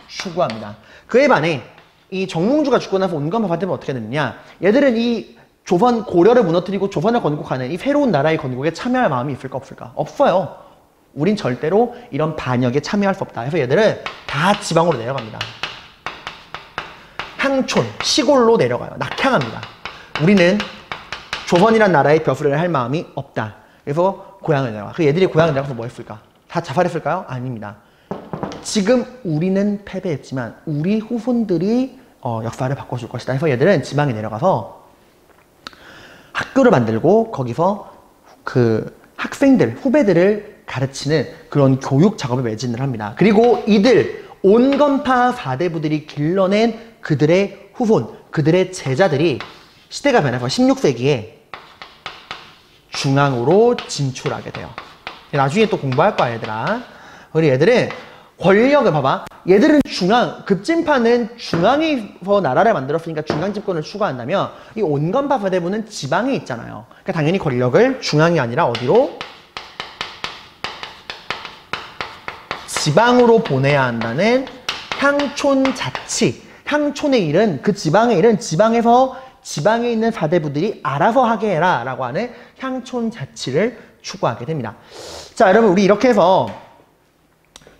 추구합니다. 그에 반해 이 정몽주가 죽고 나서 온건파 받으면 어떻게 되느냐. 얘들은 이 조선 고려를 무너뜨리고 조선을 건국하는 이 새로운 나라의 건국에 참여할 마음이 있을까 없을까? 없어요. 우린 절대로 이런 반역에 참여할 수 없다. 해서 얘들은 다 지방으로 내려갑니다. 향촌, 시골로 내려가요. 낙향합니다. 우리는 조선이란 나라에 벼슬을 할 마음이 없다. 그래서 고향을 내려가. 그 얘들이 고향을 내려가서 뭐 했을까? 다 자살했을까요? 아닙니다. 지금 우리는 패배했지만 우리 후손들이 역사를 바꿔줄 것이다. 해서 얘들은 지방에 내려가서 학교를 만들고 거기서 그 학생들, 후배들을 가르치는 그런 교육 작업에 매진을 합니다. 그리고 이들 온건파 사대부들이 길러낸 그들의 후손, 그들의 제자들이 시대가 변해서 16세기에 중앙으로 진출하게 돼요. 나중에 또 공부할 거야, 얘들아. 우리 얘들은 권력을 봐봐. 얘들은 급진파는 중앙에서 나라를 만들었으니까 중앙 집권을 추구한다면 이 온건파 사대부는 지방에 있잖아요. 그러니까 당연히 권력을 중앙이 아니라 어디로? 지방으로 보내야 한다는 향촌 자치. 향촌의 일은, 그 지방의 일은 지방에서 지방에 있는 사대부들이 알아서 하게 해라 라고 하는 향촌 자치를 추구하게 됩니다. 자, 여러분, 우리 이렇게 해서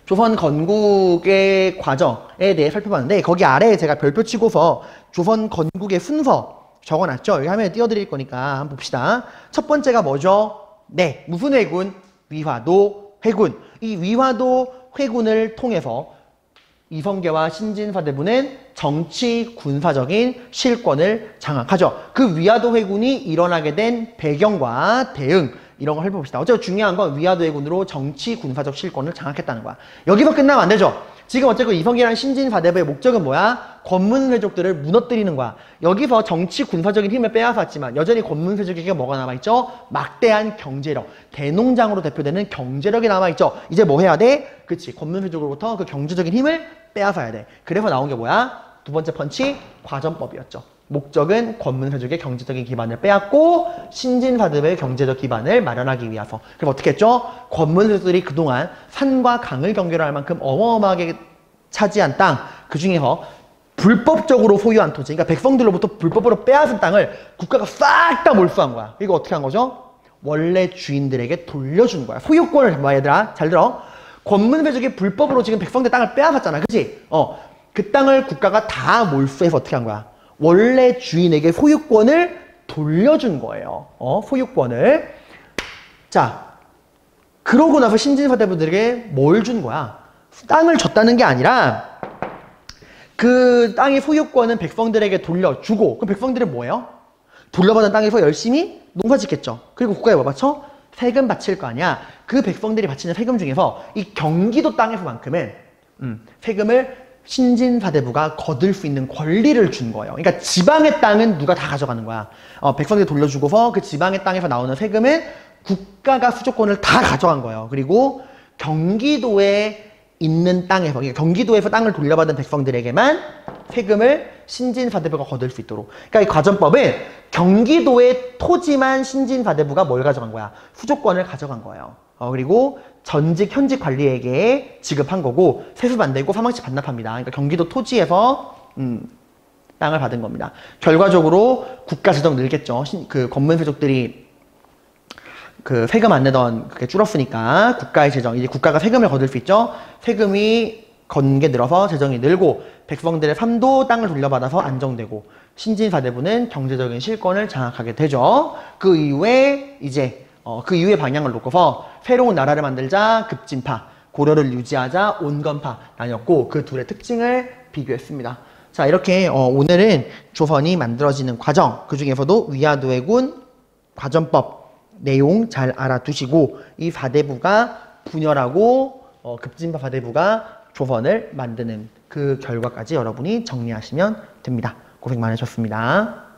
조선 건국의 과정에 대해 살펴봤는데 거기 아래에 제가 별표 치고서 조선 건국의 순서 적어놨죠. 여기 화면에 띄워드릴 거니까 한번 봅시다. 첫 번째가 뭐죠? 네, 무슨 회군? 위화도 회군. 이 위화도 회군을 통해서 이성계와 신진사대부는 정치, 군사적인 실권을 장악하죠. 그 위화도 회군이 일어나게 된 배경과 대응 이런 걸 살펴봅시다. 어쨌든 중요한 건 위화도 회군으로 정치, 군사적 실권을 장악했다는 거야. 여기서 끝나면 안 되죠. 지금 어쨌든 이성계랑 신진사대부의 목적은 뭐야? 권문세족들을 무너뜨리는 거야. 여기서 정치, 군사적인 힘을 빼앗았지만 여전히 권문세족에게 뭐가 남아있죠? 막대한 경제력, 대농장으로 대표되는 경제력이 남아있죠. 이제 뭐 해야 돼? 그치, 권문세족으로부터 그 경제적인 힘을 빼앗아야 돼. 그래서 나온 게 뭐야? 두 번째 펀치, 과전법이었죠. 목적은 권문세족의 경제적인 기반을 빼앗고 신진사대부의 경제적 기반을 마련하기 위해서. 그럼 어떻게 했죠? 권문세족들이 그동안 산과 강을 경계할 만큼 어마어마하게 차지한 땅, 그 중에서 불법적으로 소유한 토지, 그러니까 백성들로부터 불법으로 빼앗은 땅을 국가가 싹 다 몰수한 거야. 이거 어떻게 한 거죠? 원래 주인들에게 돌려준 거야. 소유권을 잡아. 얘들아 잘 들어. 권문세족이 불법으로 지금 백성들 땅을 빼앗았잖아. 그치? 그 땅을 국가가 다 몰수해서 어떻게 한 거야? 원래 주인에게 소유권을 돌려준 거예요. 소유권을. 자, 그러고 나서 신진사대부들에게 뭘 준 거야? 땅을 줬다는 게 아니라 그 땅의 소유권은 백성들에게 돌려주고, 그럼 백성들은 뭐예요? 돌려받은 땅에서 열심히 농사 짓겠죠. 그리고 국가에 뭐 바쳐? 세금 바칠 거 아니야. 그 백성들이 바치는 세금 중에서 이 경기도 땅에서만큼은 세금을 신진사대부가 거둘 수 있는 권리를 준 거예요. 그러니까 지방의 땅은 누가 다 가져가는 거야. 백성들이 돌려주고서 그 지방의 땅에서 나오는 세금은 국가가 수조권을 다 가져간 거예요. 그리고 경기도에 있는 땅에서, 그러니까 경기도에서 땅을 돌려받은 백성들에게만 세금을 신진사대부가 거둘 수 있도록. 그러니까 이 과전법은 경기도의 토지만 신진사대부가 뭘 가져간 거야? 수조권을 가져간 거예요. 그리고 전직, 현직 관리에게 지급한 거고 세수 반대고 사망시 반납합니다. 그러니까 경기도 토지에서 땅을 받은 겁니다. 결과적으로 국가 재정 늘겠죠. 그 권문세족들이 그 세금 안 내던 그게 줄었으니까 국가의 재정, 이제 국가가 세금을 거둘 수 있죠. 세금이 건 게 늘어서 재정이 늘고 백성들의 삶도 땅을 돌려받아서 안정되고 신진사대부는 경제적인 실권을 장악하게 되죠. 그 이후에 이제 그 이후의 방향을 놓고서 새로운 나라를 만들자 급진파, 고려를 유지하자 온건파 나뉘었고 그 둘의 특징을 비교했습니다. 자, 자, 이렇게 오늘은 조선이 만들어지는 과정, 그 중에서도 위화도해군 과전법 내용 잘 알아두시고 이 사대부가 분열하고 급진파 사대부가 조선을 만드는 그 결과까지 여러분이 정리하시면 됩니다. 고생 많으셨습니다.